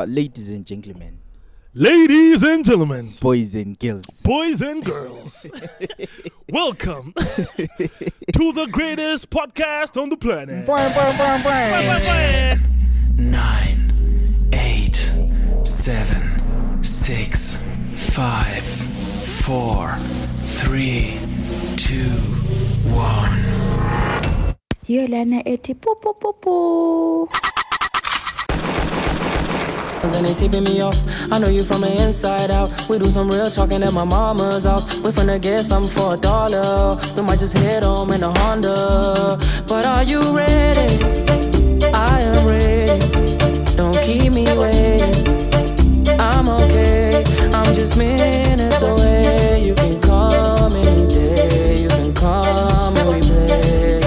Ladies and gentlemen, Ladies and gentlemen, boys and girls, boys and girls, welcome to the greatest podcast on the planet. 9, 8, 7, 6, 5, 4, 3, 2, 1. Yolana ethi po. And they tipping me off. I know you from the inside out. We do some real talking at my mama's house. We finna get something for $1. We might just head home in a Honda. But are you ready? I am ready. Don't keep me waiting. I'm okay. I'm just minutes away. You can come any day. You can come and we play.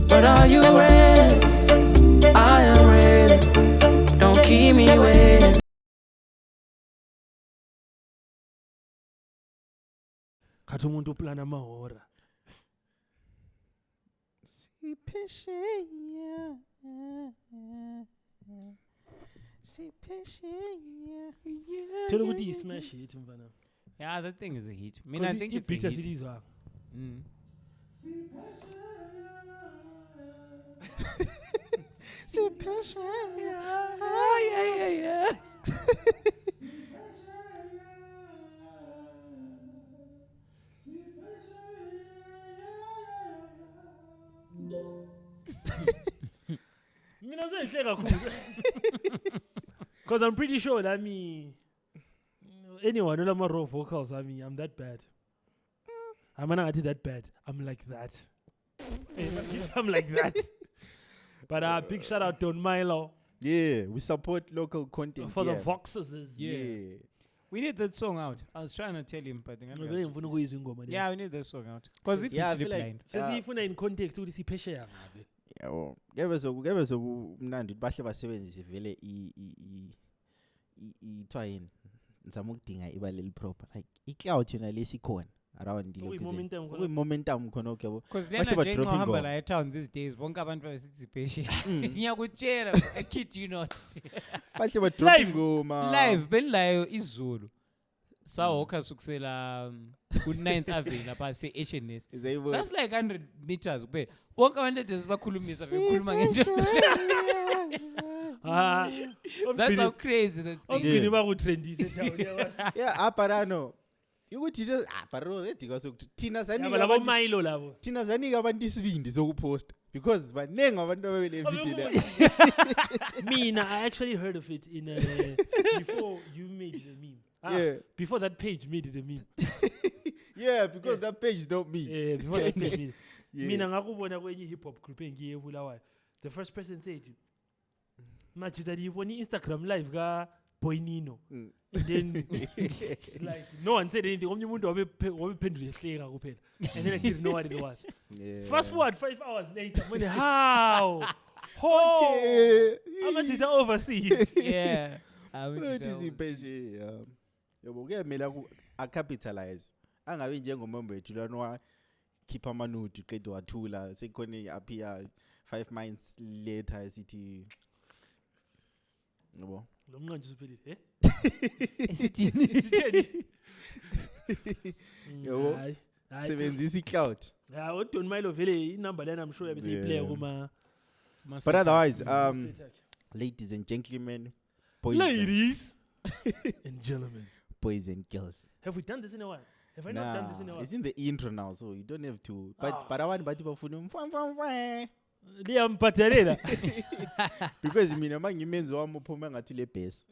But are you ready? I am ready. Don't keep me waiting. Khathi umuntu uplana amahora. Tell ukuthi yi smash hit mfana. Yeah, that thing is a hit. I mean, I think it's a hit. hit. Yeah. Mina sengihle kakhulu. Because I'm pretty sure that anyone with my raw vocals, I'm that bad. I'm not that bad. I'm like that. I'm like that. But big shout out to Milo. Yeah, we support local content for the Voxes. Yeah. We need that song out. I was trying to tell him, but we need that song out. Because it fits the blind. Says if in context to see peshe yabo ngebe sokumnandi bahle basebenzise vele ithwa yini ngizama ukudinga ibaleli proper like icloud yona lesikhona around lokho momentum khona okay yabo because then I don't hamba la town these days bonke abantu basithi peshe ngiyakutshela I kid you not bahle ba dropping ngoma live belilayo izulu sawokha sukusela ku 9th Avenue lapha se HNS that's like 100 meters kuphela bonke abantu lezi bakhulumisa bekhuluma ngendlela that's how crazy that thing ba ku trendise town yeah aparano ukuthi just baro ready kwasokuthi thina zanika labo Milo labo thina zanika abantu isibindi sokupost because banenge abantu ababele video la mina I actually heard of it in before you made the meme. Before that page made the meme. Yeah, because that page don't mean. Yeah, before that page made. Mina ngakubona kwenye hip hop group engiye eBulawayo. The first person said, "Machita yibona Instagram live ka Boynino." And then like no one said anything. Omnye umuntu wabephendula ehleka kuphela. And then I didn't know what it was. Yeah. Fast forward 5 hours later, when how? Okay. Amachita overseas. Yeah. What is it page? Yabo kuyamela capitalize. Angabe njengomember wethu lana khipha amanude qedwe wathula sekhona appear 5 months later sithi yabo lo mnqanje usiphelile esithini yabo sebenzisa icloud yeah uDon Milo vele inumber lena I'm sure yabe seyiplay kuma but otherwise ladies and gentlemen ladies and gentlemen boys and girls have we done this in a while? Have I not done this in a while? It's in the intro now, so you don't have to. But abantu bathi bafuna liyamphathalela because mina mangimenzi wami uphuma ngathi le bass.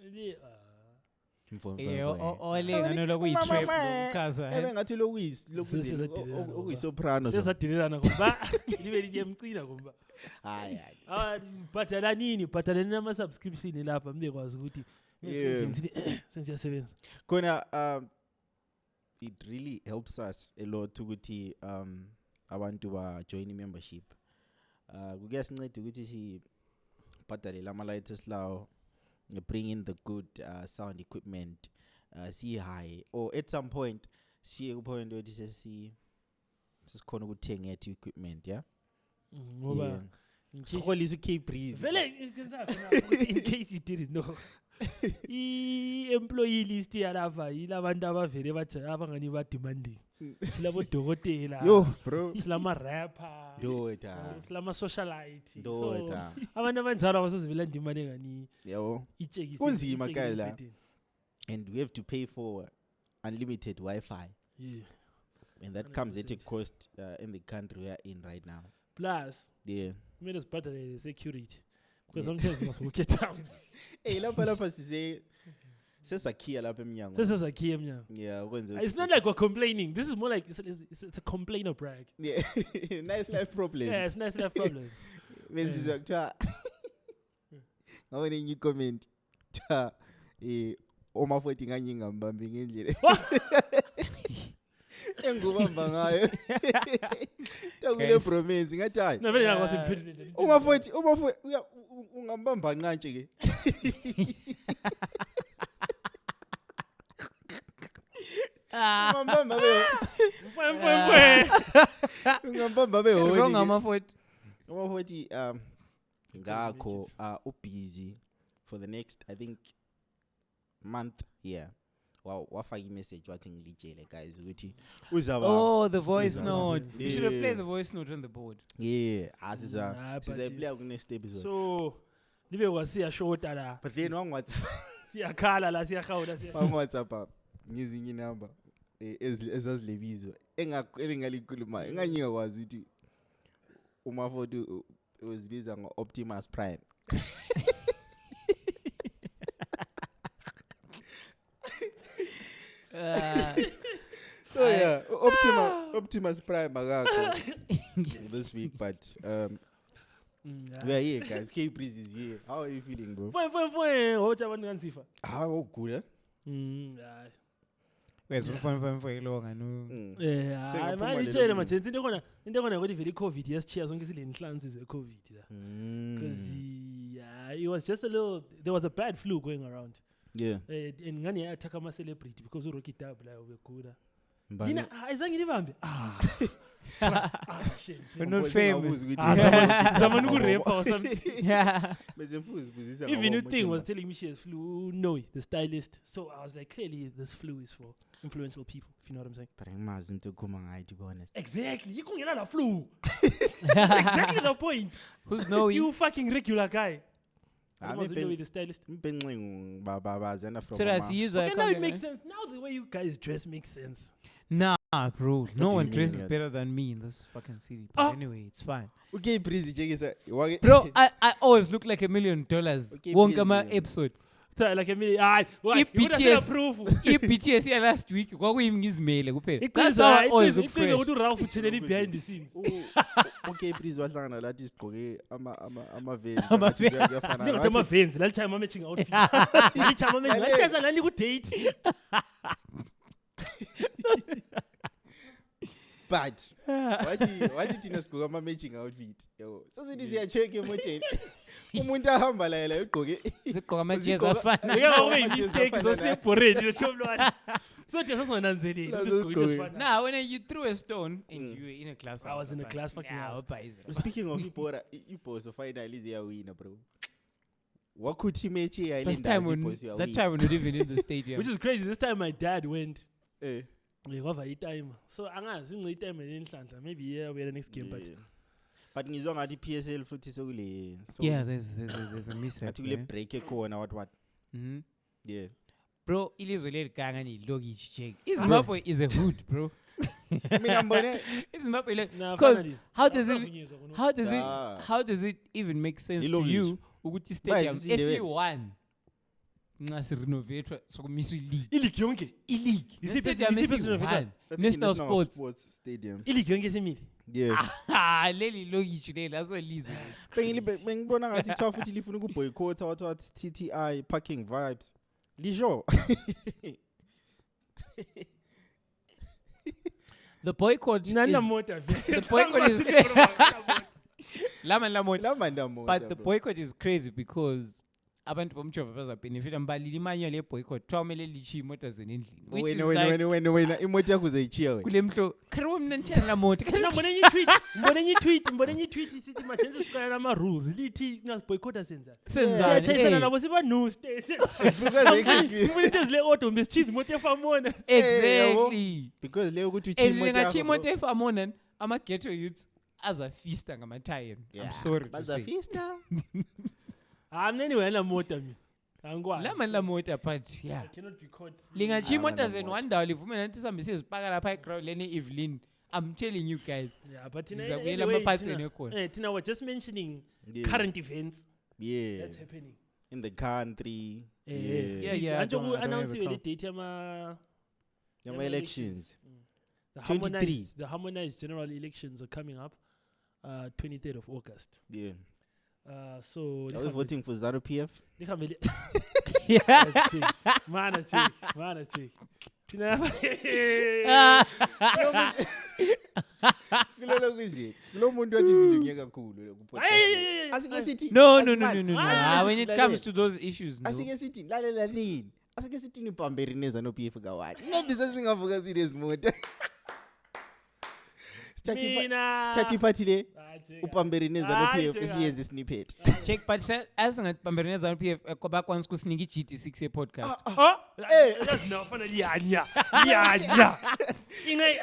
Olenga nokuyitrap ukhaza. Ngathi lokuyisoprano. Sesadilelana ngoba libe liyemcina ngoba. Hayi. Bhatala nini? Bhatala nama subscription lapha mbekwazi ukuthi sensiyasebenza. Khona it really helps us a lot ukuthi abantu ba join membership. Kuyasinceda ukuthi si bhatale lama lights lawo, bring in the good sound equipment, see high or at some point see ku point ukuthi sesikhona ukuthenga equipment, yeah. Ngoba In case- Sikholisa uKbrizzy. Vele in case you didn't know. I-employee list yalava yilabantu abavele bathi abangani ba-demanding. Silabodokotela. Yo, bro. Silama-rapper. Ndoda. Silama-socialite. So, Ndoda. abantu abanjalo abasazivela ndimane ngani Yabo. itshekisi. Kunzima itshekisi guy la. ebhedeni. And we have to pay for unlimited Wi-Fi. Yeah. And that comes at a 100%. cost in the country we are in right now. Plus, Yeah. kumele sibhadale security. Because sometimes you must walk it down. Hey, lapha size sesakhiya lapha eminyango. Sesizakhiye emnyango. Yeah, It's not like we're complaining. This is more like it's a complainer brag. yeah. Nice life problems. Yeah, it's nice to have problems. Benzizwa kuthiwa ngabona enye comment kuthiwa oma futhi nganye ngambambi ngendlela engubamba ngayo takule bromance ngathi hayi No, vele ngakwasemphilweni. uma futhi ungambamba nqantshe ke ungambamba be ungambamba be holi Wrong ama-40. uma futhi ngakho ubusy for the next I think month wafaka imessage wathi ngilitshele guys ukuthi uzaba Oh, the voice Uzaba. note. You should have Yeah. played the voice note on the board. yeah Nah, siza but play ku next episode So, libe kwasiyashota la. but then wang WhatsApp Siyakhala la siyahawula siya. wang WhatsApp ngezinye number ezazilebizwa engalikhuluma enganyika kwazi ukuthi uma photo uzibiza ngo-Optimus Prime. So yeah, Optimus Prime akakho this week, but we are here, guys. Kbrizzy is here. How are you feeling, bro? Fine. Hoja abantu kansifa. How good, eh? Hayi. Where's the long? I know. Yeah, Sengaphuma manje lelo itshele business. majensi into khona ukuthi vele iCovid yasitshiya zonke silenhlansi zeCovid la. Because it was just a little, there was a bad flu going around. Yeah. And ngani attack ama celebrity because uRocky Dab la ubegula. Mbani? Yina ayizange nibambe. Shit. We're not famous. Someone who rape or something. Yeah. Even the thing was telling me she has flu. No, the stylist. So I was like, clearly this flu is for influential people. If you know what I'm saying. But ngimazi umuntu okhuma ngayo, to be honest. Exactly. You can't get a flu. That's exactly the point. Who's knowing? You fucking regular guy. I Was the stylist. Mpencingo babazana from So that's user. Okay, now it makes sense. Now the way you guys dress makes sense. Nah, bro. No do one you dresses mean, better than me in this fucking city. But Oh. anyway, it's fine. Okay, Kbrizzy jekisa. Bro, I always look like $1 million. Okay, Won't Kbrizzy, come yeah. episode. So like a million. What? If You would have BTS proof. If BTS here last week, kwakuyimngizimele kuphela. It That's goes how I always look it goes fresh. to Ralph Cheneli behind the scenes. Okay, Kbrizzy wahlangana lathi sigqoke ama vans. Ama-Vans. Ngingathi ama-Vans la time ama-matching outfit. La time ama-matching. La time la niku-date. But wathi thina sigqoke ama-matching outfit. Yabo. Sasithi siya-check emotsheni. Umuntu ahamba la ugqoke Zigqoka ama-jazz afana. Ngeke kube i-mistake zosebhoreni yothomlwana. So nje sasingananzeleli. Nah, when you threw a stone and you were in a class. I was in a class fucking Yeah, house. Speaking of ibhoso finally ziyawina, bro. Wakhuthi match That time when we were even in the stadium. Which is crazy. This time my dad went. eh Ngikova i-time. So angazi ngci i-time lenhlanhla. Maybe yeah we the next game but ngizwa ngathi PSL futhi sokule Yeah, there's a mishap. athi kule break ekhona what Mm-hmm. yeah Bro, ilizwe leliganga ni logish check. Zimbabwe is a hood, bro. mina mbone Zimbabwe like Nah, because finally. how does it Asavunyezwa kuno. how does it even make sense to Ilogish. you ukuthi stadium Ba, isiNdebele. SC1 nxa si renovate sokumiswa league Iligi yonke. league Isiphi stadium renovation? SC1 National Sports Stadium Iligi yonke simile. yeah leli logish leli azolizwe bengibona ngathi twa futhi lifuna ukuboycott what TTI parking vibes lisho the boycott Nana is motor. the boycott is crazy. Lama lamanda mo but the boycott is crazy because abantu bomjova bazabenefita mbalile imanyolo ye-boycott kuthiwa kumele lichiye imoto zenu endlini which is wena imoto yakho uzayichiya wena kule mhlo khariwo mna ndithanda la moto mbone enye tweet sithi majenzi sicala ama-rules lithi ngasiboycotha senzani senzani siyatshayisana nabo siba noste mbona into ezile odo mbesichiza imoto efamona exactly because leyo ukuthi and lingachiya imoto efamona ama-ghetto youths azafista ngamatayeni I'm sorry to say bazafista anyway la moto mina angikwazi la mani la moto but yeah I cannot be caught lingachiya imoto zenu one ndawo livume nathi sihambe sizipaka lapha eground leni Evelyn I'm telling you guys yeah but sizakuyela amaphatheni ekhona Tina we're just mentioning Yeah. current events yeah that's happening in the country Yeah, I anjo don't have announce a le car. date yama elections the harmonized general elections are coming up 23rd of August yeah so are we voting for Zanu PF mana chick kulelo kwizi kulo muntu wathi izilunge kakhulu asike sithi no when it lalela. comes to those issues no asike sithi lalela nini asike sithi ni pamberineza no PF ka1 maybe sesingavuka silezimoto sithatha iphathi le upamberineza no PF siyenze snippet check but asingapamberneza PF bakwanisa kusinika i-GT6 ye-podcast that's now finally yanya ingai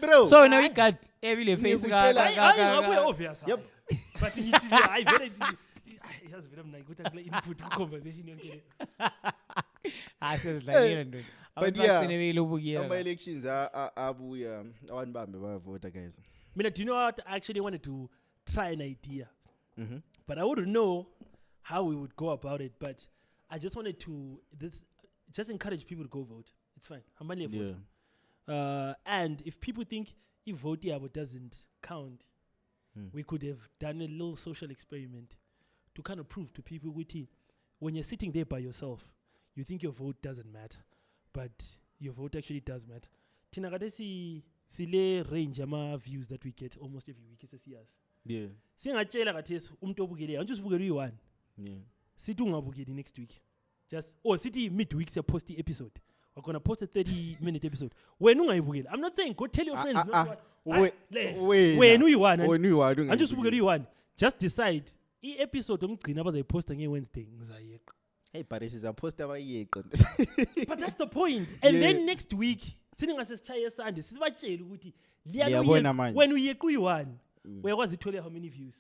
bro so now we got every face I obvious Yep. but ngithi hayi vele yazi vele mina ngikuthi kule input ku conversation yonke le asizidlangile ndoda But abantu yeah, bagcinebekile ubukela ama-elections abuya abantu bambe bayavota guys mina do you know what I actually wanted to try an idea Mhm. but I wouldn't know how we would go about it but I just wanted to just encourage people to go vote it's fine hamani vote and if people think if vote yabo doesn't count we could have done a little social experiment to kind of prove to people ukuthi when you're sitting there by yourself you think your vote doesn't matter but your vote actually does matter thina kade sile range ama views that we get almost every week esesiyazi yeah singatshela kathesi umuntu obukeleyo antu sibukele uyi-1 yeah sithi ungabukeli next week just sithi midweek siyapost i-episode we're gonna post a 30-minute episode wena ungayibukeli I'm not saying go tell your friends not what wena uyi-1 antu sibukele uyi-1 just decide i-episode omgcina abazayiposta nge-Wednesday ngizayeqa hey but sizaposta abayeqa but that's the point and Yeah. then next week siningase sichaye Sunday sibatshele ukuthi Liyabona manje. when uyeqa uyi-1 uyakwazi ithole how many views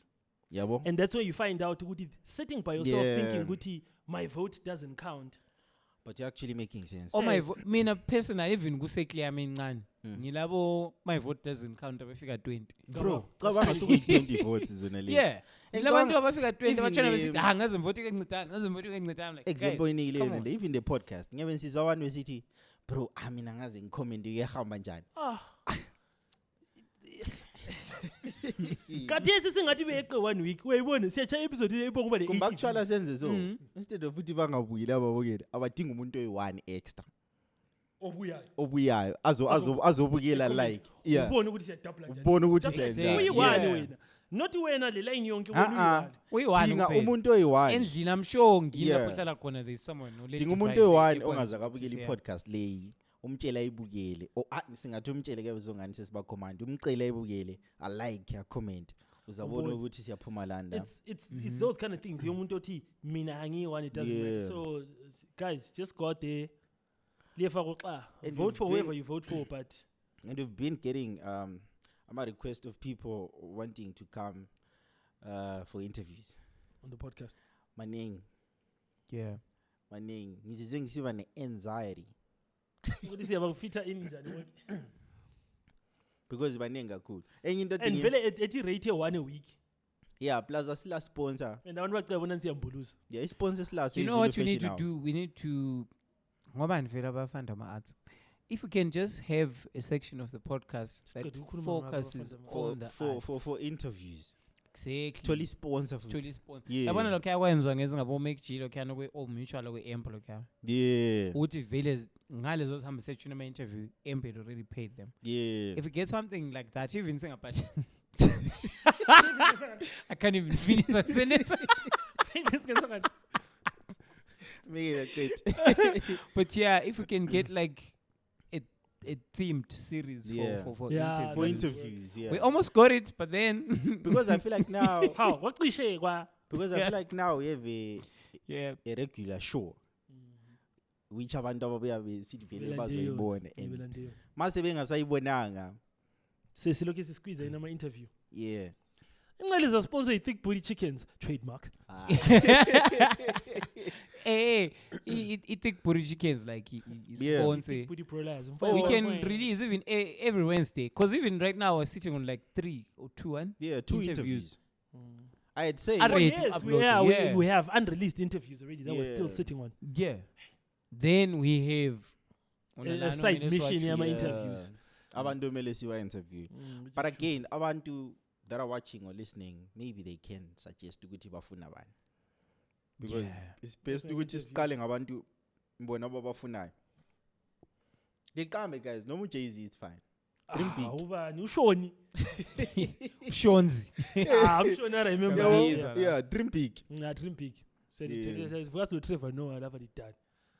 yabo and that's where you find out ukuthi sitting by yourself Yeah. thinking ukuthi my vote doesn't count but you're actually making sense oh my mina personally even kuseklear mincane ngilabo my vote doesn't count abafika 20 bro cabanga sokuthi 20 votes zona le yeah labantu abafika 20 even batshona the- besithi ngaze mvote kencitana like example guys, inikile come yona on. le even the podcast ngebe nsizwa abantu besithi bro mina ngaze ngicomment uyahamba njani kathesi singathi beyeqe 1 week uyayibona siyachaya episode le ibonga kuba le kumba 18 kuthwala senze so instead of ukuthi bangabuyile ababukeli abadinga umuntu oyi-1 extra obuyayo obuyayo azobukela like yeah ubone ukuthi siyadouble njani ubona ukuthi Just siyenzani. uyi-1 Yeah. wena not wena le line yonke Uyi-one dinga kuphela. umuntu oyi-1 endlini I'm sure ngini Yeah. lapho hlala khona there's someone no dinga umuntu oyi-1 ongaze akabukela i-podcast leyi umtshela ayibukele singathi umtshele ke bezongani sesibacommand umcela ayibukele alike acomment uzabona Ubone. ukuthi siyaphuma landa it's those kind of things yomuntu othi mina angiyi-1 it doesn't matter Yeah. so guys just go out there liyefaka xa And vote you've for been- whoever you vote for but and we've been getting a request of people wanting to come for interviews on the podcast maningi ngizizwe ngisiba ne-anxiety ukuthi siyabafitha in njani bonke. because baningi kakhulu enye into and vele ethi rate ye-1 a week yeah plus asila sponsor and abantu baceba bona siyambuluza yeah i-sponsor silaso you know what we need to do we need to ngoba nivela abafanda ama-arts if we can just have a section of the podcast that Siqeda ukukhuluma focuses ngabo on the arts. for interviews Exactly. sithole i-sponsor for Sithole i-sponsor. Yeah. Yabona lokho yakwenziwa ngenza ngabo Mgcini lokho kwe-All Mutual kwe-Amp lokho yeah ukuthi vele ngalezo zihambe section ama-interview Amp had already paid them yeah if we get something like that even singapatch I can't even finish that sentence But yeah, if we can get like a themed series for for interviews. interviews, yeah. We almost got it, but then Because I feel like now How? What cliche? because I feel like now we have a regular show. Which abantu ababuya besivele bazoyibona and mase bengasayibonanga Sesilokhu sisqueeze in ama interview. yeah Ingcele za sponsor i-thick booty chickens trademark. It take booty chickens like Yeah. sponsor. Thick booty prolaz. We can release even every Wednesday, because even right now we're sitting on like 3 or 2 two interviews. I'd say Are ready to Yes, upload, we have unreleased interviews already that we're still Yeah. sitting on. yeah. Then we have A side mission yama interviews. abantu mele siwa interview. But again, abantu that are watching or listening, maybe they can suggest ukuthi bafuna bani. Because it's best ukuthi siqale ngabantu mbona ababafunayo. Liqambe guys, noma Jay-Z it's fine. Dream big. Ubani ushoni. Shonzi. Ushoni I remember. Yeah, dream big. Dream big. Said Yeah. it for us to Trevor Noah lapha didani.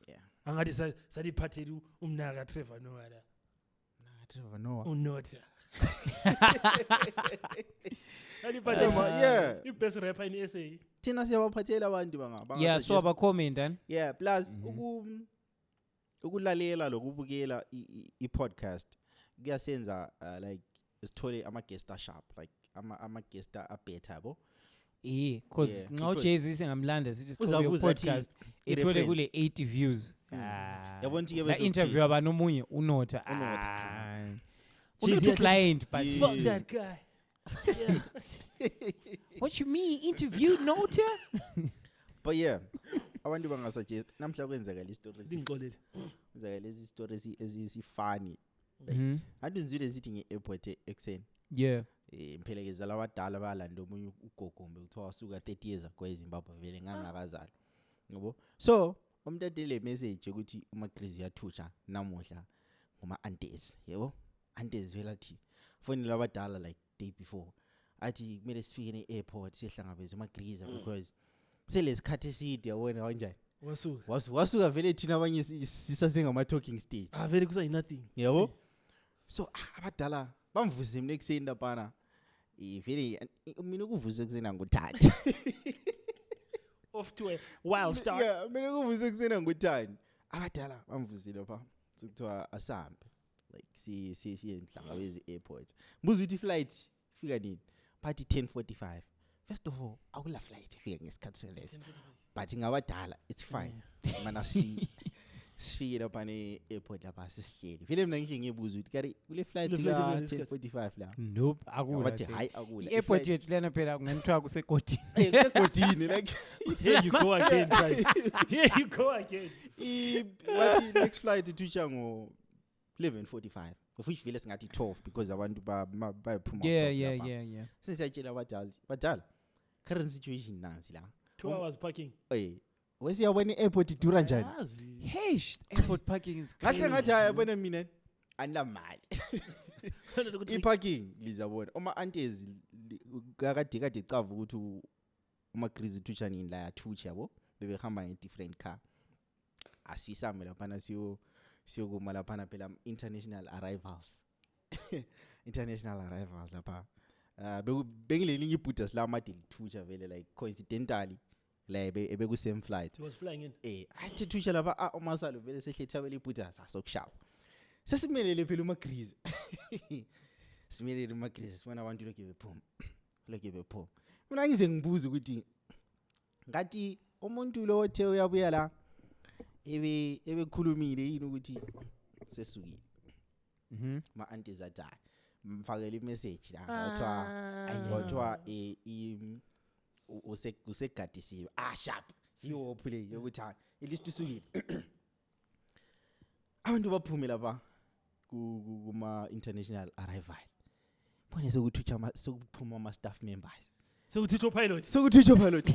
Yeah. Angathi sadiphathela umnaka Trevor Noah la. Trevor Noah. Unotha. Yeah. The best rapper in SA. Thina siyabaphathela abantu banga. Yeah, so aba comment then. Yeah, plus ukulalela lokubukela i-podcast kuyasenza like isithole ama guest sharp, like ama guest better bo. Because Yeah, now because- Jay-Z singamlanda sithi Uza sithole kuza athi podcast ithole i-reference. kule 80 views. Yabona ukuthi La interview aba nomunye unotha. Unotha. Unothi Jay-Z client but Yeah. Fuck that guy. Yeah. what you mean interview nota? But yeah, abantu bangasuggest namhla kwenzeka le stories. Zingixolele. Kwenzeka lezi stories ezisifani. Mhm. Antu nzile zithi nge-airport ekseni. Yeah. Imphelekeza labadala balanda omunye ugogombe kuthiwa wasuka 30 years ago eZimbabwe vele ngangakazali. Yabo? So, umtatele message ukuthi uMkbrizzy uyathutsha namuhla ngoma aunties, yebo? Aunties vela athi phone labadala like day before. Athi kumele sifike e-airport sihlangabeze uMkbrizzy because selesikhathi eside yabona kanjani. Wasuka vele thina abanye sisasengama talking stage. Vele kusa nothing. Yabo? So abadala bamvuzile mina ekuseni lapana. Vele mina ukuvuza ekuseni nguthatha. Off to a wild start. Yeah, mina ukuvuza ekuseni nguthatha. Abadala bamvuzile lapha. Sekuthiwa asambe. Like si emhlangabeze airport. Mbuzo ukuthi flight fika nini? Party 10:45. First of all, akula flight ifika ngesikhathi selesi. But ngabadala it's fine. Mana sifike lapha ne-airport lapha sisihleli. Vele mina ngihle ngibuza ukuthi kari kule flight la 10:45 la. Nope, akula. Bathi hayi akula. I-airport yethu lena phela kunganithiwa kusekoti. Kusegodini like Here you go again, guys. Here you go again. wathi next flight ithutsha ngo 11:45. Of which vele singathi 12 because abantu bayaphuma. Yeah. Sesiyatshela badala. Current situation nansi la. 2 hours parking. Wesiyabona i-airport idura njani? Hey, airport parking is crazy. Kahle ngathi ayabona mina anamali. I-parking lizabona. Uma aunties kade cavu ukuthi uMkbrizzy uthutsha nini la yathutsha yabo. Bebehamba nge-different car. Asisame lapha siyokuma lapha phela international arrivals. International arrivals lapha. Bengilelinye ibhuda silamade lithutsha vele like coincidentally la ebe ku same flight. He was flying in. Athi thusha lapha umasalo vele sehlethabela ibhuda sasokushaya. Sesimelele phela uMkbrizzy. Simelele uMkbrizzy sibona abantu lokho bephuma. Mina ngize ngibuza ukuthi ngathi umuntu lo othe uyabuya la ebekhulumile yini ukuthi sesukile. Ma aunties athi mfakele imessage la wathiwa usegadisiwe sharp siyophule yokuthi at least usukile. Abantu baphume lapha kuma international arrival. Bone sekuthutha sekuphuma ama staff members. Sekuthutha pilot. Sekuthutha pilot.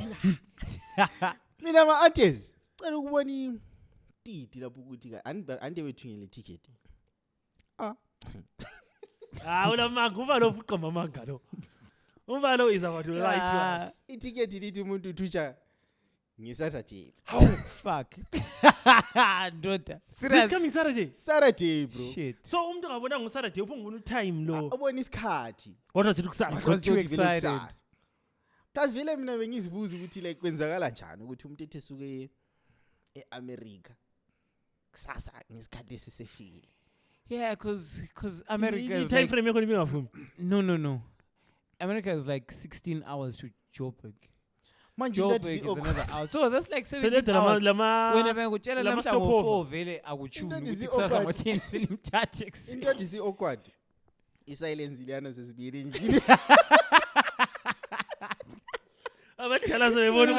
Mina ma aunties sicela ukubona ititi lapho ukuthi ande bethunyele ticket. Wena manga uba lo uqamba amanga lo. Uba lo is about to lie to us. Iticket lithi umuntu uthutsha ngesaturday Fuck. Ndoda. This Serious. coming Saturday. Saturday bro Shit. So umuntu ngabona ngoSaturday uphungula time lo. abona isikhathi What was it kusasa? I got too Ukuthi vele excited. kusasa. Plus vele mina bengizibuza ukuthi like kwenzakala njani ukuthi umuntu ethi suke eAmerica kusasa ngesikhathi esisefile. Yeah, cause America is time like, frame yakho ngingavumi. no. America is like 16 hours to Joburg. Manje Joburg that is is another awkward. hour. So that's like So 17 that hours. lama Wena bengutshela lama namhla stopover. ngo4 vele akuchuni Into ukuthi is kusasa awkward. ngo10 silimthathe ekuseni. Into that is awkward. Isilence iliyana sesibili endlini. abadala sebebona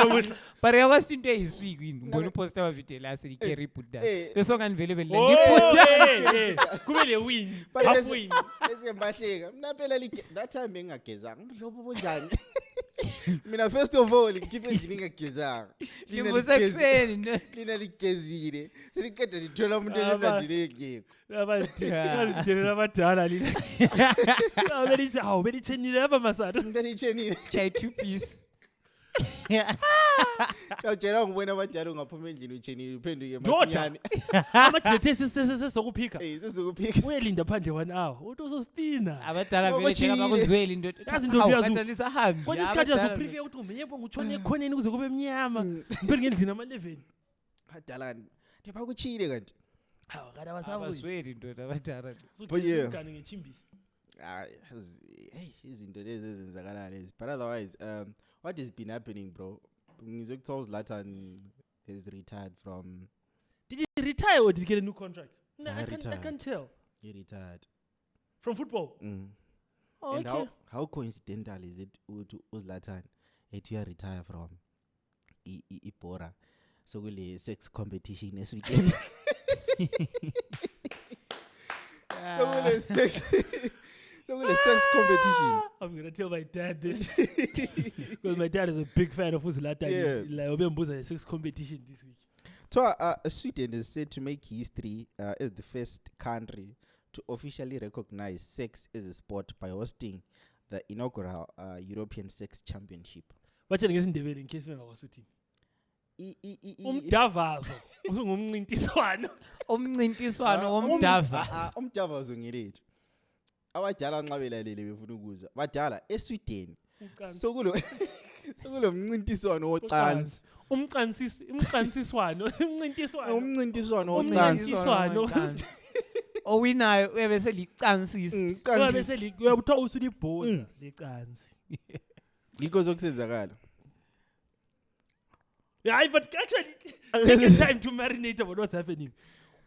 ukuthi But yakwazi into eyisweet yini. Ngibona uposter wa video la se carry put down. Eh. Bese ngani vele oh ndiput. kube le win. But Half bese win. bese ngibahleka. Mina phela that time bengingagezanga. Mhlobo bonjani? Mina first of all ngikhiphe endlini ngingagezanga. Ngivusa kuseni. Lina ligezile. Silikade lithola umuntu elandile ngekho. abadala abadala lina. Abelithi hawu belithenile lapha masado. Ngani chenile. Chai 2 piece. Yawutshela ngibona abadala ungaphuma endlini uchenile uphenduke Ndoda. masinyane. Amajethe sesokuphika. Sesukuphika. Uyelinda phandle 1 hour. Uthi uzosipina. Abadala vele Ngoba bakuzweli into. Yazi ntombi yazi. Batalisa hambi. Kwenye isikhathi yazoprefer ukuthi ngiyebo ngutshone ekhoneni kuze kube emnyama. Ngiphendule ngendlini ama11. Badalani. Ndibakuchile kanti. Hawu kada basabuyi. Abazweli ndoda abadala. But yeah. Ngane ngechimbisi. Hey, izinto lezi ezenzakala lezi. But otherwise, what has been happening, bro? Ngizwe kuthiwa uZlatan is retired from. Did he retire or did he get a new contract? No, I I retired. can't tell. He retired. From football. Oh, And okay. how coincidental is it to uZlatan to retire from Ibora? So kule sex competition this weekend. So kule sex. So kule sex competition. I'm gonna tell my dad this because my dad is a big fan of Zlatan. Yeah. Like Obembuza sex competition this week. So Sweden is said to make history as the first country to officially recognize sex as a sport by hosting the inaugural European Sex Championship. Batshela ngesindebele in case bengawasuthi. Umdavazo usungumncintiswano. Umncintiswano womdavazo. Umdavazo ngelethu. Abadala nxa belalele befuna ukuzwa. Badala eSweden. Sokulo mncintiswano wocansi. Umncintiswano Umncintiswano. Owinayo uyabese licansisi. Uyabese uyabuthiwa usulibhoza lecansi. Yikho zokusenzakala. Yeah, but actually, take time to marinate about what's happening.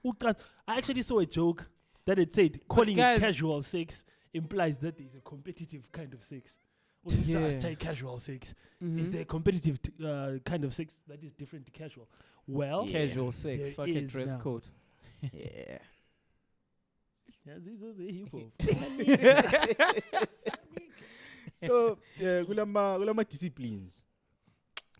I actually saw a joke that it said calling it casual sex implies that there's a competitive kind of sex. Yeah. Casual sex. Is there a competitive kind of sex that is different to casual? Well, casual sex, there fucking is dress now. code. Yeah. So kulama disciplines.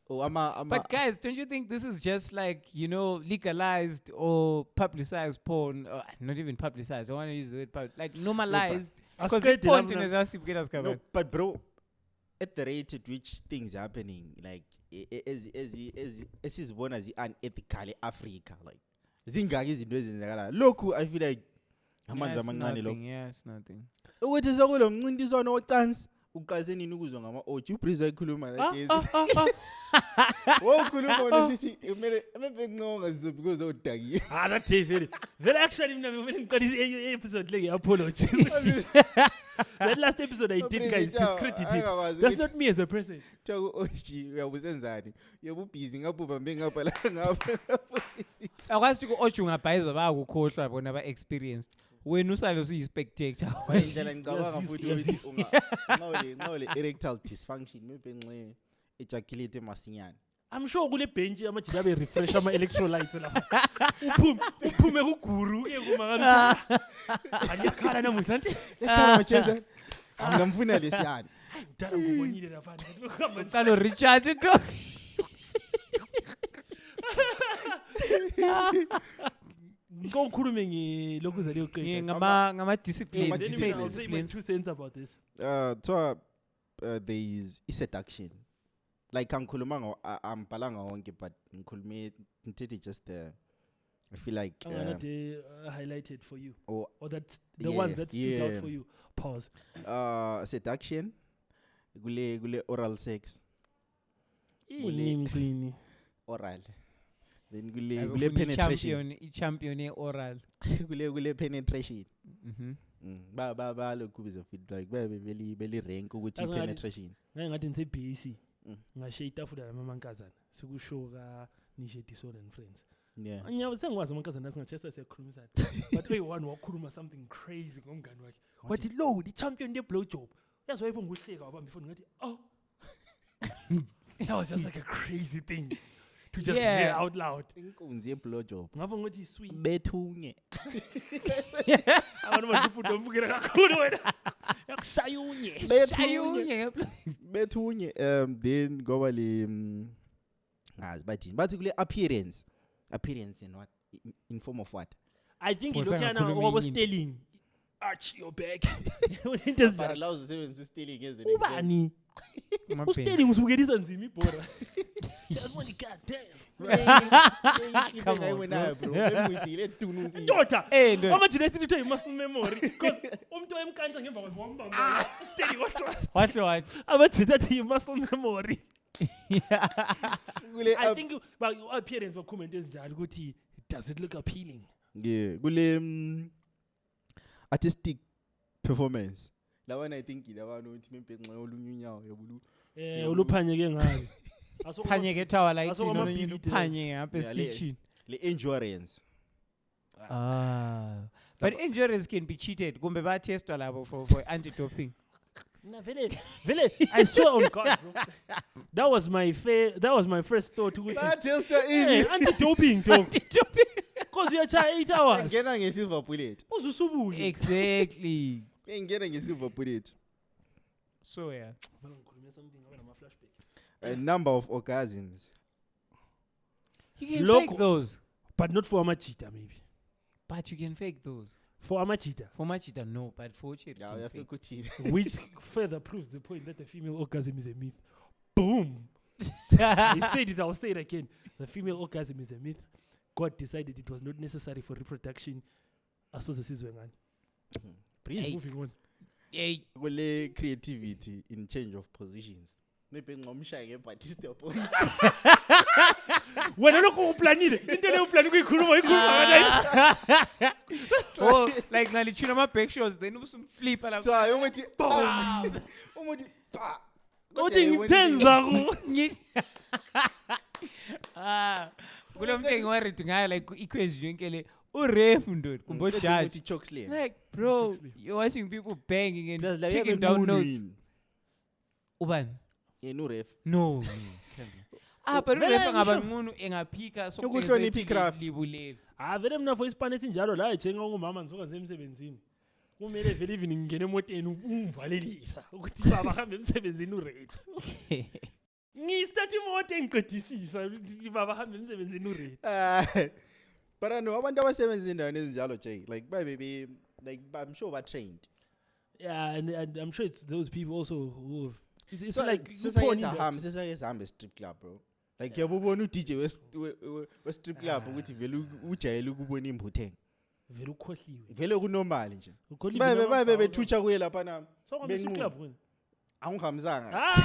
But guys, don't you think this is just like, legalized or publicized porn? Or not even publicized. I want to use the word like normalized. Because porn no, but bro, at the rate at which things are happening, like as is born as unethical Africa, like zingaki izinto ezenzakala. Lokhu I feel like amanzi amancane lokho. Yeah, it's nothing. Ukuthi sokulo mncintiswano wocansi uqase nini ukuzwa ngama oju Kbrizzy ekhuluma that is. Wokhuluma nosithi kumele ebenconga zizo because odaki. That day very actually mina ngicela episode leke apology. That last episode I did, guys, discredited. That's not me as a person. Chaku oji uyabusenzani? Uyabu busy ngapho bambe ngapha la ngapha. Akwazi ku oju ngabhayiza bayakukhohlwa bona ba experienced. Wena usalo uyi spectator. Wayindlela ngicabanga futhi ukuthi ungaole erectile dysfunction maybe nxe ejaculate masinyane. I'm sure kule bench amajila abe refresh ama electrolytes lapha. Uphume kuguru ke kuma kanti. Ayakhala namuhla nti. Ekhaya macheza. Ngamfuna lesiyana. Ngidala ngubonile lapha. Uqalo recharge to. Ngokhulume ngilokhu zale uqeda. Ngama disciplines. Say 2 cents about this. So there is seduction. like angikhuluma ambhalanga wonke but ngikhulume ngithi just I feel like highlighted for you or that's the ones that stood out for you. Pause. Seduction, gule oral sex. Mgcini. Oral. Then gule penetration. Champion oral. Gule penetration. Mhm. Ba lokhu bizofit like beli rank ukuthi penetration. Ngathi nse BC. Ngashiya itafula lamankazana. Sikusho ka nishe Disol and friends. Yeah. Anya sengwazi amankazana asingachesa siyakhulumisana. But one wakhuluma something crazy ngomngani wakhe. Wathi lo the champion the blow job. Yazi wayephonga ukuhleka wabamba ifoni ngathi oh. That was just like a crazy thing to just hear out loud. Inkunzi ye blow job. Ngapha ngothi sweet. Bethunye. Abantu bafunda umvukela kakhulu wena. Yakushayunye. Bethunye. Then ngoba le ngazi bathi kule appearance in what, in form of what? I think you look at now was stealing. Arch your back. It does But allows usebenzisa stealing as the ubani? Stealing usubukelisa nzima ibhora. Just want god damn. Come on, bro. Bemuyisile tunuzi. Ndoda. Amajina esithi you must memory because umuntu wayemkanja ngemva kwakhe wambamba. Stealing what? Amajina athi you must memory. I think about your appearance bakhomment ezinjalo ukuthi does it look appealing? Yeah, kule artistic performance. Lawana I think ilabantu uthi memphenqa olunyunyawo yabulu. Uluphanyeke ngayo. Phanyeke tower like you know phanye ngapha stitching. Le endurance. But endurance can be cheated. Kumbe ba testwa labo for anti-doping. Vele, I swear on God, bro. That was my first thought. That just anti-doping, dog. Because we are 8 hours. Ngena ngesilver bullet. Uzusubule. Exactly. Ngena ngesilver bullet. So yeah. A number of orgasms. You can fake those. But not for Amachita, maybe. But you can fake those. For Amachita? For Machita, no. But for Cherry. Which further proves the point that the female orgasm is a myth. Boom! I said it, I'll say it again. The female orgasm is a myth. God decided it was not necessary for reproduction. Moving on. Yay. Well, creativity in change of positions. Maybe ngomshaya ngeBaptista pho. Wena lokho uplanile. Into le uplani kuyikhuluma kanjani? Oh, like nalichuna ama back shows then usumflipa la. So umuthi umuthi pa. Kodwa ngithenza ku. Kulo mthenge warethi ngayo like equation yonke le urefu ndoda kumbo judge. Like bro, you're watching people banging and taking down notes. Ubani? No ref. No. But ref ngabanqunu engaphika sokuhlonipha icraft libulele. Vele mina for ispanethi njalo la ejenga ungumama ngisoka emsebenzini. Kumele vele even ngene emoteni ungivalelisa ukuthi baba hamba emsebenzini uready. Ngistart imoto engiqedisisa ukuthi baba hamba emsebenzini uready. But I know abantu abasebenza endaweni ezinjalo Jay, like baby, like I'm sure we're trained. Yeah, and I'm sure it's those people also who have it's so like sisayesahamba strip club bro. Like yabubona uDJ we strip club ukuthi vele ujayele ukubona imbuthenga. Vele ukhohliwe. Vele kunormal nje. Babe bethutsha kuye lapha na. Strip club wena. Awungihambisanga.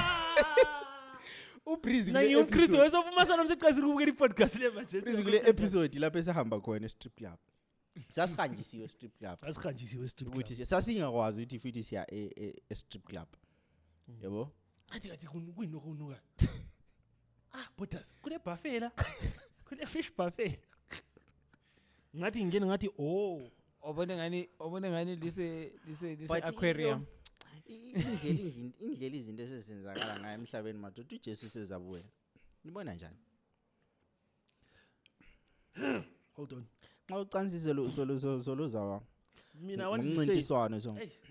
uBreezy kule episode. NgiyuKristu wesofuma sana umseqhazi ukubukela iPodcast le manje. Breezy kule episode lapha esahamba khona strip club. Sasihanjisiwe strip club. Asihanjisiwe strip club. Ukuthi sasingakwazi ukuthi futhi siya strip club. Yabo? Athi kuyinokunuka. Botas, kule buffet la. Kule fish buffet. Ngathi ngene ngathi obone ngani lise aquarium. Indlela izinto esezenzakala ngayo emhlabeni madoda uJesu sezabuya. Nibona njani? Hold on. Xa ucansise solo zawa. Mina want to say hey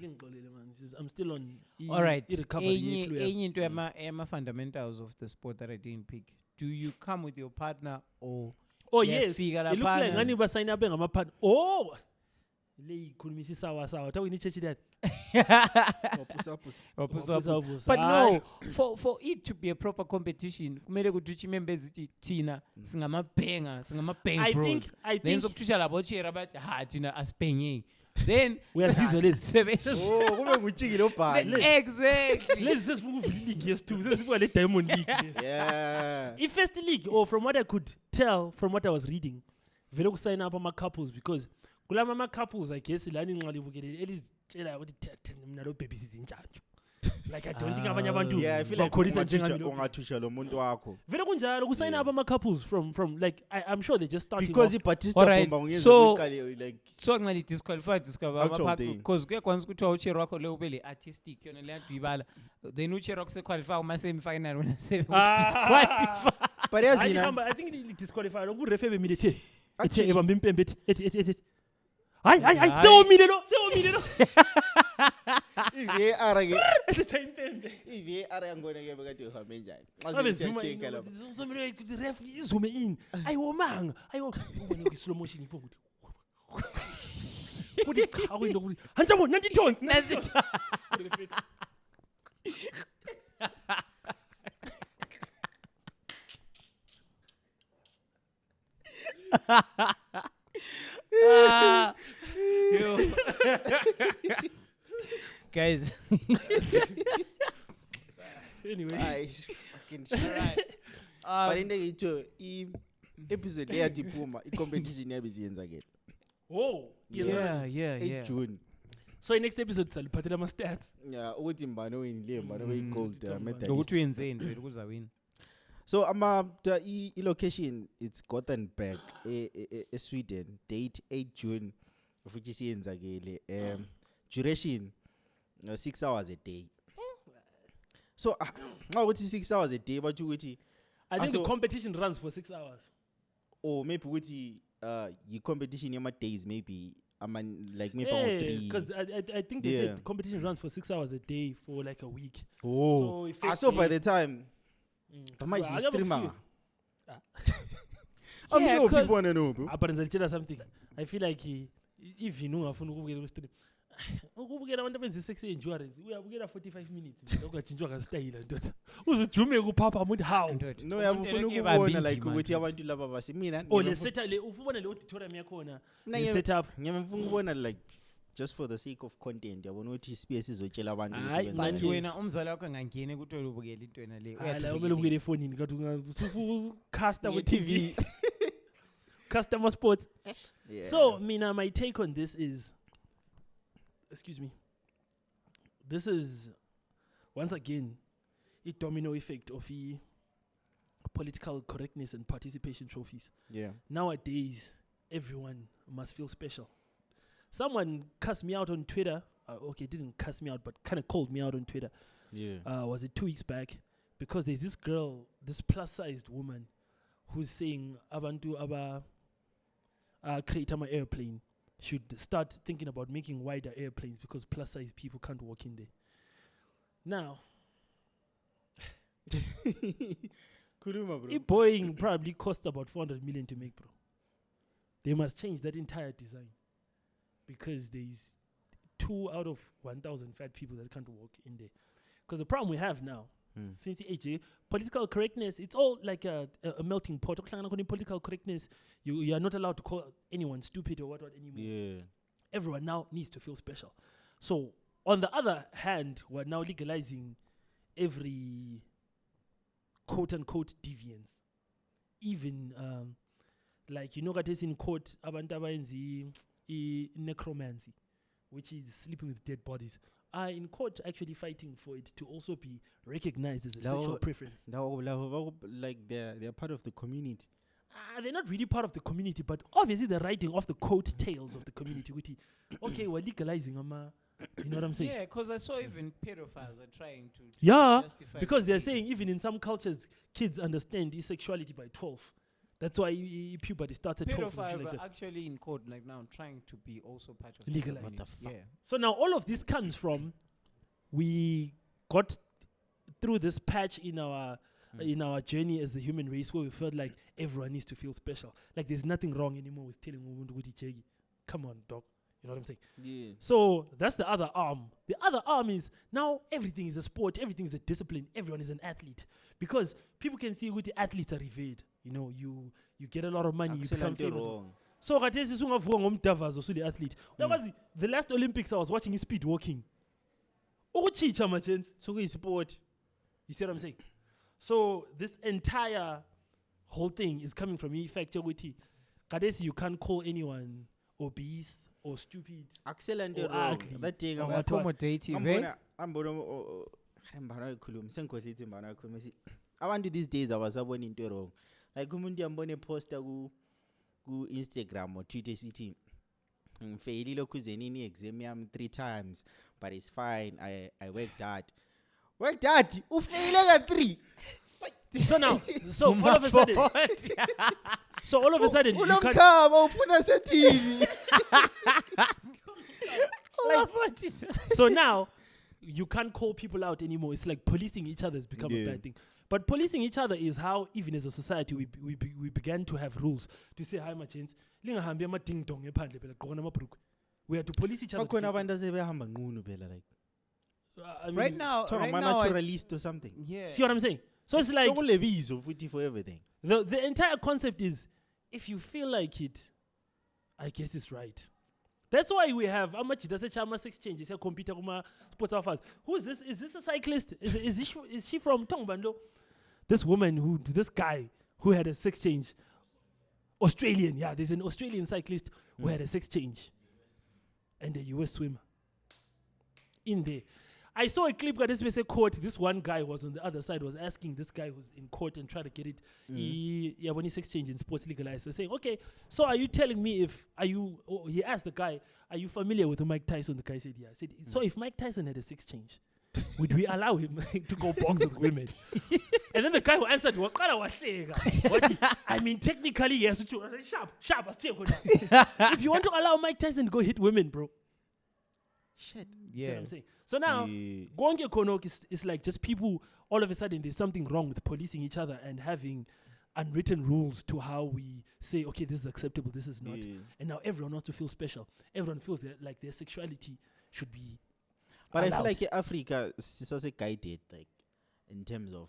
ngixolele man, I'm still on all right. Enye into ema fundamentals of the sport that I didn't pick. Do you come with your partner or yes, it looks like ngani ba sign up ngama partner. Le khulumisa isawa sawa. Tawu ni chechi that. But no, for it to be a proper competition, kumele kuthi members ithi thina singama-banger, singama-bang bros. I Then think sokuthusha labo chera bathi thina asibhengeki. Then uyazizwa lezi. kube ngutshiki lo bhali. Exactly. Lezi sesifuna ukuvula league yesithu. Sesibuka le Diamond League lezi. Yeah. I-first league, or from what I could tell from what I was reading, vele kusign up ama-couples because kulama ama-couples I guess lani nqali bukelele elizitshela ukuthi mina lo baby sizintshantshu. Like I don't think abanye abantu Yeah, I feel like bakhulisa njengami lo. ungathusha lo muntu wakho. Vele kunjalo kusign up ama-couples from like I'm sure they just starting Because off. iBatista Alright, bomba ungenza so- kwiqali like So ngali disqualify Actual thing. because kuyakwanisa ukuthi uchero wakho le ube le artistic yona le yadibala. Then uchero wakho sequalify kuma semi final wena disqualify. but yazi I think they disqualified. Urefe bemile the. Actually- Ebamba impembe ethi. Hayi sewomile lo. i-VAR ke Ethi impembe. i-VAR yangona ke bekade uhambe njani. Abe Xa zuma siyacheka lapha. uzomile ukuthi ref izume in. Ayiwomanga. Ubone ku slow motion ipho ukuthi. Kuthi cha kuyinto ukuthi. Hanjamo 90 tons. Guys. Anyway. Hayi fucking shit. But into ngitsho i-episode le yathi phuma i-competition yabe siyenzakela. Oh. Yeah. June. So next episode saliphathela ama stats. Yeah, ukuthi mbani owinile mbani oyi-gold medalist. Ukuthi wenzeni vele kuzawina. So i-location it's Gothenburg eSweden, date 8 June futhi siyenzakele. Duration 6 hours a day. So xa ukuthi 6 hours a day bathi ukuthi I think the competition runs for 6 hours. or maybe ukuthi yi-competition yama days maybe like maybe on 3. Because I think they said the competition runs for 6 hours a day for like a week. Oh. So by the time Well, is streamer. Ah. I'm Yeah, sure 'cause- people want to know, bro. But ngizalitshela something. I feel like if you know afuna ukubukela ku-stream ukubukela abantu abenza i-sex endurance uyabukela 45 minutes lokungajintshwa ngastyle ndoda uzujume kuphapha umuntu how No, uyafuna ukubona like ukuthi abantu laba basi mina le setup le ufubona le auditorium yakhona le setup ngiyafuna ukubona like just for the sake of content yabona ukuthi space izotshela abantu ukuthi Hayi, benza But njani. wena umzali wakho angangeni ukuthi ubukele into wena le. la ubele ubukela efonini kathi casta ku Nge-TV. TV customer sports. Yeah. So mina my take on this is excuse me, this is once again a domino effect of political correctness and participation trophies. yeah. Nowadays, everyone must feel special. Someone cussed me out on Twitter. Okay, didn't cuss me out, but kind of called me out on Twitter. Yeah. Was it 2 weeks back? Because there's this girl, this plus-sized woman, who's saying abantu aba create an airplane should start thinking about making wider airplanes because plus-sized people can't walk in there. Now, Kuruma, bro. Boeing probably cost about 400 million to make, bro. They must change that entire design because there's 2 out of 1,000 fat people that can't walk in there. Because the problem we have now, since AJ, political correctness, it's all like a melting pot. Political correctness, you are not allowed to call anyone stupid or what anymore. Yeah. Everyone now needs to feel special. So, on the other hand, we're now legalizing every quote-unquote deviance. Even, like, you know what is in court, abantu abayenza necromancy, which is sleeping with dead bodies, are in court actually fighting for it to also be recognized as a sexual preference. Like they're part of the community. They're not really part of the community, but obviously they're riding off the coattails of the community. Okay, we're legalizing you know what I'm saying? Yeah, because I saw even pedophiles are trying to justify because the they're thing. saying even in some cultures, kids understand sexuality by 12. That's why puberty starts at 12. and shit pedophiles like are that. actually in court like now trying to be also part of the Legalized. community. What Yeah. So now all of this comes from we got through this patch in our journey as the human race where we felt like everyone needs to feel special. Like there's nothing wrong anymore with telling women to go to Chegi. Come on, dog. You know what I'm saying? Yeah. So that's the other arm. The other arm is now everything is a sport, everything is a discipline, everyone is an athlete. Because people can see who the athletes are revered. You know, you get a lot of money, you become famous. Wrong. So khathesi sungavuka ngomdavazo sule athlete. Uyakwazi the last Olympics I was watching is speed walking. Ukuchicha my gents. So it's sport. You see what I'm saying? So this entire whole thing is coming from the fact that you can't call anyone obese or stupid Excellent. or ugly. That thing or I'm what- accommodative, I want to these days I was abone into wrong. Like umuntu yambone poster ku Instagram or Twitter city. Ngifeyilile kuzenini exam yami 3 times but it's fine. I worked hard. Worked hard. Ufeyile ka 3. So now, so all of a sudden, you can't. Unomkhaba ufuna sethini. So now, you can't call people out anymore. It's like policing each other has become a bad thing. But policing each other is how, even as a society, we began to have rules to say, hi, my chance. We have to police each other. Bakhona abantu asebehamba nqunu phela like. I mean, Right now, naturalist or something. yeah. see what I'm saying? So it's like So kulebizo futhi for everything. the entire concept is, if you feel like it, I guess it's right. That's why we have Chama 6 changes. Computer sports affairs. Who is this? Is this a cyclist? Is she from Tongbando? This guy who had a 6 change. Australian, yeah. There's an Australian cyclist who had a 6 change, and a US swimmer in there. I saw a clip got this court. This one guy was on the other side, was asking this guy who's in court and trying to get it. When he's exchange in sports legalized, saying, okay, so are you telling me he asked the guy, are you familiar with Mike Tyson? The guy said, yeah. I said, so if Mike Tyson had a 6 change, would we allow him to go box with women? And then the guy who answered, I mean, technically, yes. Sharp. If you want to allow Mike Tyson to go hit women, bro. Shit. See what I'm saying? So now, Gonge Konok is like just people, all of a sudden, there's something wrong with policing each other and having unwritten rules to how we say, okay, this is acceptable, this is not. And now everyone wants to feel special. Everyone feels like their sexuality should be But allowed. I feel like Africa is also guided, like, in terms of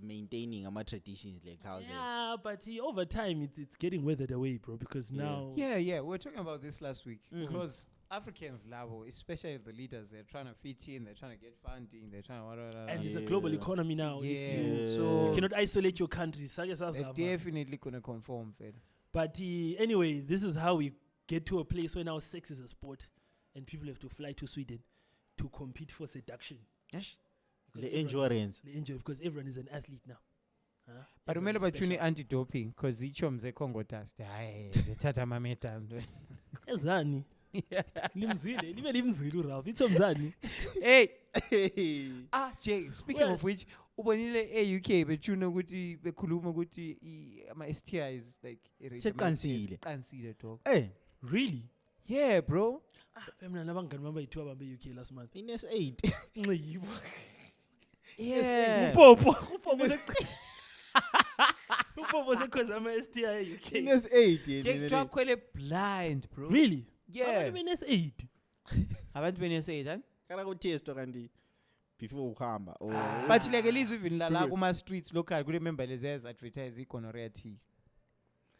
maintaining our traditions, like how Yeah, but over time, it's getting weathered away, bro, because now... Yeah, we were talking about this last week. Because Africans level, especially the leaders, they're trying to fit in, they're trying to get funding, they're trying to... And it's a global economy now. So you cannot isolate your country. they're definitely going to conform, fed. But anyway, this is how we get to a place where now sex is a sport and people have to fly to Sweden to compete for seduction. Yes. Because The endurance. because everyone is an athlete now. But remember about tuni anti-doping, because each of them Congo dust. Zithatha mameta. Ezani. Limzwile, libe limzwile Ralph. Ichomzani. Hey. Jay, speaking of which, ubonile UK betshuna ukuthi bekhuluma ukuthi ama STIs like Seqansile. dog. Hey, Really? Yeah, bro. Femina nabangani bami bayithiwa bambe UK last month. in S8. Nqiyibo. Yeah. Upopo sekhoza ama STI UK. In S8. Jake Twakwele blind, bro. Really? Yeah. Abantu bene-8. Abantu benesayid, huh? Kana ku test kanti before uhamba. But like elizwe even la kuma streets local remember lezi advertise igonorrhea tea.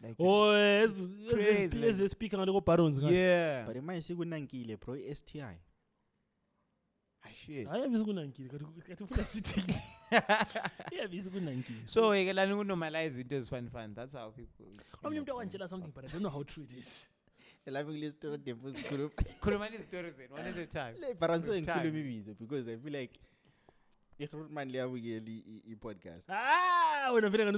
Like As speaking on the barons. yeah. But manje sikunankile bro STI. Shit. Hayi bisikunankile kathi ufuna sithi. Yeah, bisikunankile. So yekelani ukunormalize into fun. That's how people. Omnye umuntu akwantshela something but I don't know how true it is. Elapha kule story depos group. Khuluma le stories then one at a time. Le baranso engikhuluma ibizo because I feel like iRootman liyabukela i-podcast. Wena vele ngani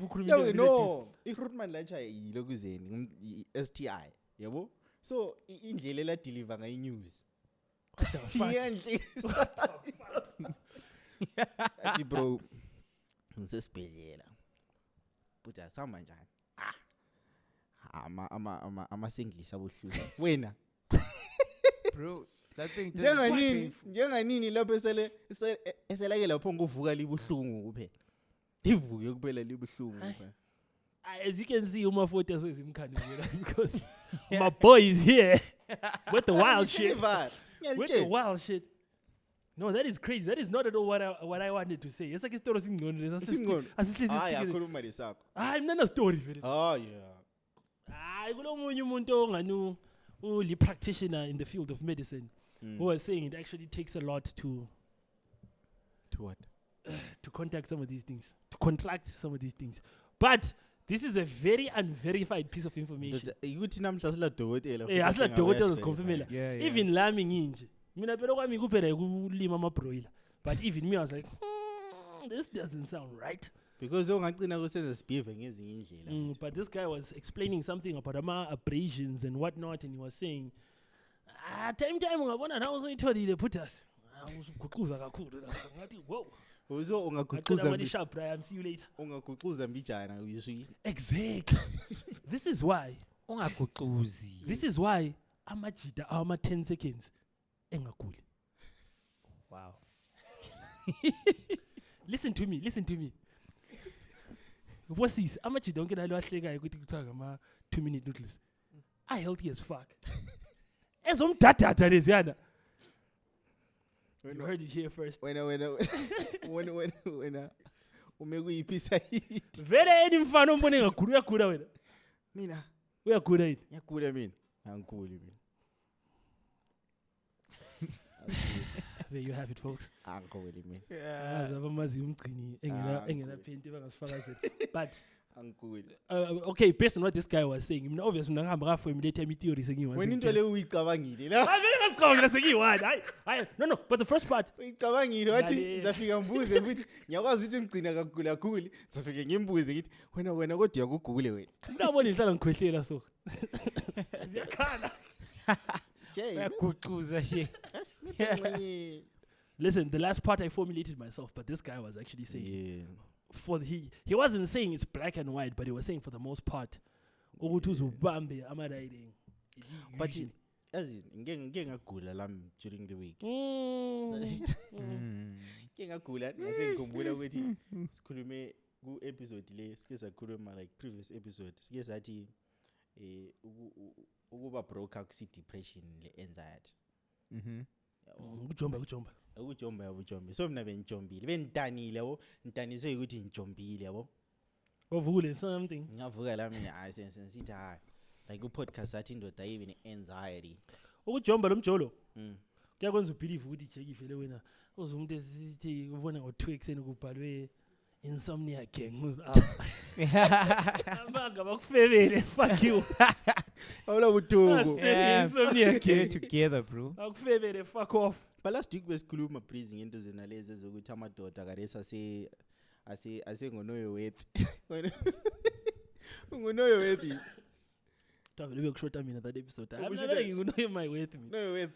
ukhuluma Yeah, no. iRootman lacha yilokuzeni i-STI, yabo? So indlela la deliver ngayi news. Athi bro ngisesibhedlela. But asama njani? Ama English abuhlungu. Wena Bro, that thing njenganini lapho eselake lapho ngovuka libuhlungu kuphela. Ivuke kuphela libuhlungu kuphela. As you can see, my photo is because my boy is here with the wild shit. With the wild shit. No, that is crazy. That is not at all what I wanted to say. It's like a story. I'm not a story. Oh yeah. I don't know practitioner in the field of medicine who was saying it actually takes a lot to what? To contact some of these things, to contract some of these things. But this is a very unverified piece of information. Even lambing inj. But even me, I was like, this doesn't sound right. Because but this guy was explaining something about abrasions and whatnot, and he was saying, time I put us. Whoa. See you later. Exactly. This is why amajida awama 10 seconds engakuli. Wow. Listen to me. What is amajida onke nalo ahlekayo ukuthi kuthiwa ngama 2-minute noodles are healthy as fuck. Ezomdadada leziyana. You heard it here first. When umekuyipisa hii. Vele eni mfano umbone ngakhulu uyakhula wena. Mina uyakhula yini? Ngiyakhula mina. Angikhuli mina. There you have it, folks. Angikhuli mina. Abamazi umgcini engena paint bangasifakazela. But angikhuli. Okay, based on what this guy was saying, mina obviously mina ngihamba ka formulate my theory sengiyiwa. Wena into le uyicabangile la. Ngicabangela sengiyiwa. No, but the first part uyicabangile wathi ngizafika ngibuze ukuthi ngiyakwazi ukuthi ngigcina kakhulu sasifike ngimbuze ngithi wena kodwa uyakugule wena. Ngiyabona ngihlala ngikhwehlela so. Ziyakhala. Uyaguquza she. Listen, the last part I formulated myself, but this guy was actually saying he wasn't saying it's black and white, but he was saying for the most part ukuthi uzubambe ama riding. But as in ngeke ngagula lam during the week. Ngeke ngagula nasengikhumbula ukuthi sikhulume ku episode le sike sakhuluma like previous episode sike sathi ukuba broke akusi depression le anxiety. Kujomba. Ukujomba. So mina benjombile. Bentanile yabo. Ntaniswe ukuthi njombile yabo. Ovule something. Ngavuka la mina sensithi hayi. Like ku podcast athi indoda even anxiety. Ukujomba lomjolo. Kuyakwenza ubelieve ukuthi ijeki vele wena uzumuntu esithi ubona ngo2 ekseni kubhalwe insomnia gang. Amanga bakufebele fuck you. Awula butuku. Insomnia Get it together, bro. Bakufebele fuck off. But last week besikhuluma breathing into zenalezi ezokuthi amadoda karesa ase ngonoyo wethi. Ngonoyo wethi. Tavele bekushota mina that episode. I'm not ngonoyo my worth me. No wethi.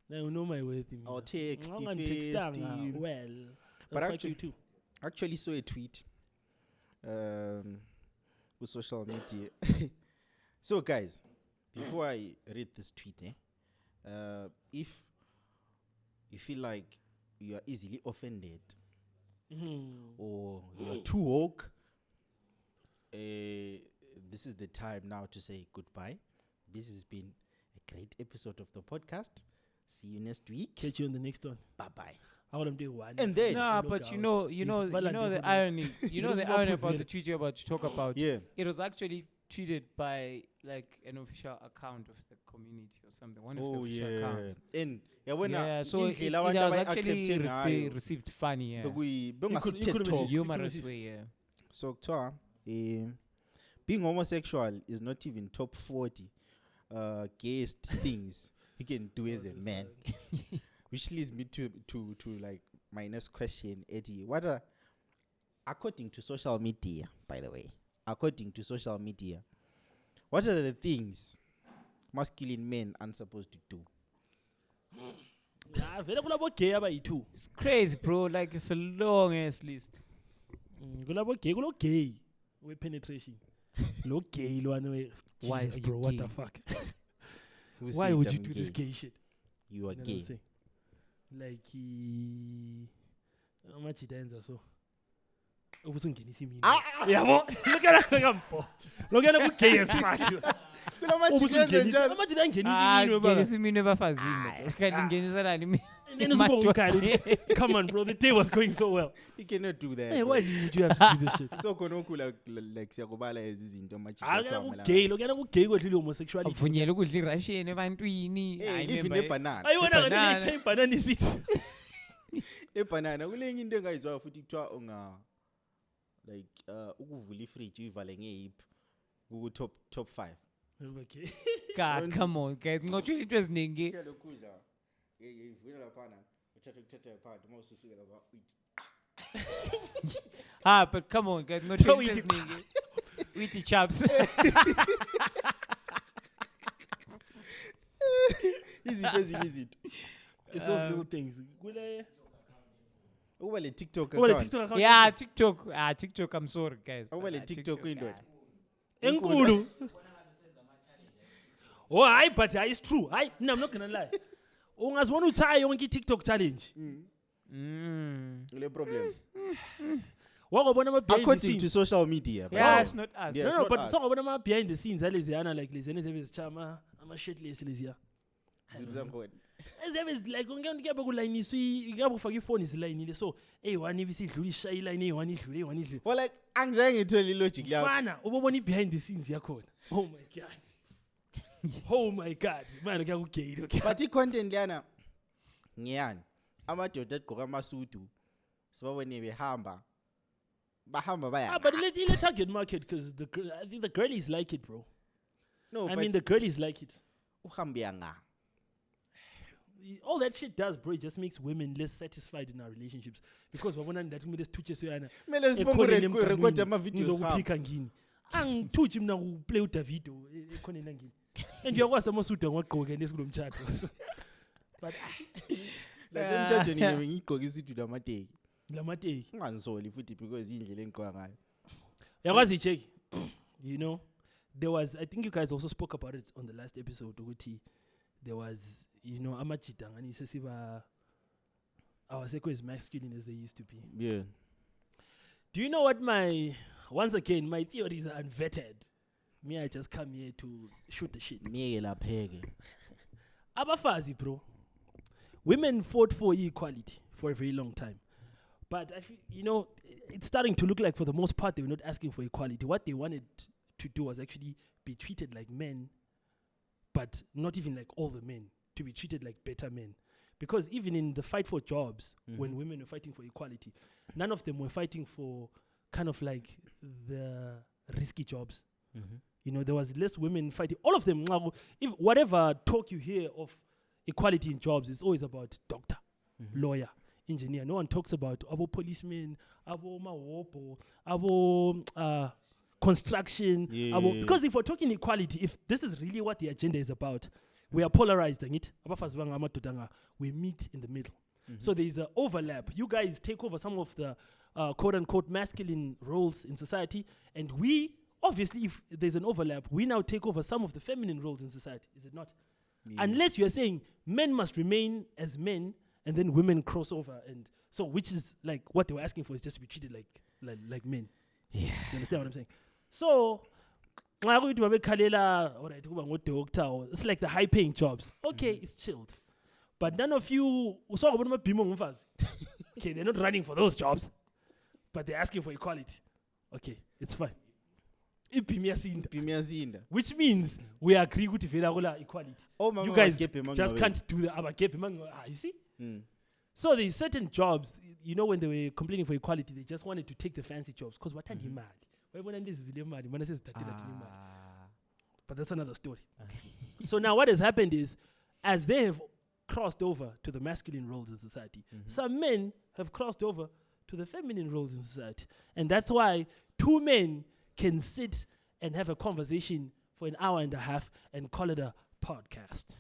No know my worth me. I'll text well. But fuck you too. Actually saw a tweet with social media. So guys, before I read this tweet, if you feel like you are easily offended or you are too woke, this is the time now to say goodbye. This has been a great episode of the podcast. See you next week. Catch you on the next one. Bye. I want to do one. And then but you know the irony. You know the irony about the tweet you're about to talk about. Yeah. It was actually tweeted by like an official account of the community or something. One of the official accounts. And so it was actually received funny. Humorous way. Yeah. So being homosexual is not even top 40 gayest things you can do as a man. Which leads me to like my next question, Eddie. According to social media, by the way, what are the things masculine men aren't supposed to do? It's crazy, bro. Like it's a long ass list. Gay with penetration. Gay, why, bro? What the fuck? Why would you do this gay shit? You are gay. Like how much it ends or so. Ubusungenisa imini. Yabo. Look at the gay as fuck. Amajita angenisa imini baba. Ngenisa imini ebafazini. Kanti ngenisa nani imini? And then it's come on, bro. The day was going so well. He cannot do that. Hey, why would you have to do this shit? So konoku like siyakubala izinto amajita. Akaku gay, look at gay kwedlule homosexuality. Uvunyelwe ukudla iRussian ebantwini. Even nebanana. Ayibona ngathi ne banana isithi. Nebanana kulenye into engayizwa futhi kuthiwa unga like ukuvula ifridge uyivale ngehip ku top 5. Okay. God, come on, guys. Ngotsho into eziningi. Kelo kudla. Ivula lapha uthatha phakathi uma ususuke lapha. But come on, guys. Ngotsho into eziningi. With the chaps. Easy. It's those little things. Kule Ubale TikTok account. Yeah, TikTok. TikTok, I'm sorry, guys. Ubale TikTok indoda. Enkulu. Oh, but it's true. No, I'm not gonna lie. Ungazibona utshaya yonke TikTok challenge. Le problem. Wakubona ama behind the According scenes. to social media. Yeah, it's not us. Yeah. No, but so wakubona ama behind the scenes leziyana like leziyana ezichama ama shitless leziya. Ezebe like ngeke kulayiniswa ngabe ufaka ifone izilayinile so A1 ibisidlula ishaya iline A1 idlule. Well like angizange ngithole logic lapho. Fana ubobona behind the scenes yakhona. Oh my god. Oh my god. Man kuyakugate okay. But i-content lana ngiyani amadoda agqoka amasudu sibabone behamba baya. But let target market because I think the girlies like it, bro. No, I mean the girlies like it. Uhambia nga. All that shit does, bro, it just makes women less satisfied in our relationships because babona that kumele sithuche soyana. Mele sibonge record ama videos ngizokuphika ngini. Angithuthi mina uplay uDavido ekhonena ngini. And uyakwazi amasudu angwagqoke nesikulomthatho. But lasemthathweni ngibe ngigqoka isudu lamateki. Unganisoli futhi because indlela engigqoka ngayo. Yakwazi check. You know, there was I think you guys also spoke about it on the last episode ukuthi there was amajita ngani sesiba awasekho as masculine as they used to be. Yeah. Do you know what once again my theories are unvetted. Me I just come here to shoot the shit. Miyeke lapheke. Abafazi bro. Women fought for equality for a very long time. But I feel, it's starting to look like for the most part they were not asking for equality. What they wanted to do was actually be treated like men, but not even like all the men. To be treated like better men. Because even in the fight for jobs, when women were fighting for equality, none of them were fighting for kind of like the risky jobs. There was less women fighting. All of them, if whatever talk you hear of equality in jobs, it's always about doctor, lawyer, engineer. No one talks about abo policemen, abo mawopo, abo construction. Because if we're talking equality, if this is really what the agenda is about, we are polarized, we meet in the middle. So there is an overlap. You guys take over some of the quote-unquote masculine roles in society, and we, obviously, if there's an overlap, we now take over some of the feminine roles in society, is it not? Yeah. Unless you're saying men must remain as men, and then women cross over, and so which is like what they were asking for is just to be treated like men. Yeah. You understand what I'm saying? So it's like the high paying jobs. Okay, it's chilled. But none of you okay, they're not running for those jobs, but they're asking for equality. Okay, it's fine. Which means we agree with equality. You guys just can't do the you see? So there's certain jobs, when they were complaining for equality, they just wanted to take the fancy jobs because what but that's another story. So now what has happened is, as they have crossed over to the masculine roles in society, some men have crossed over to the feminine roles in society. And that's why two men can sit and have a conversation for an hour and a half and call it a podcast.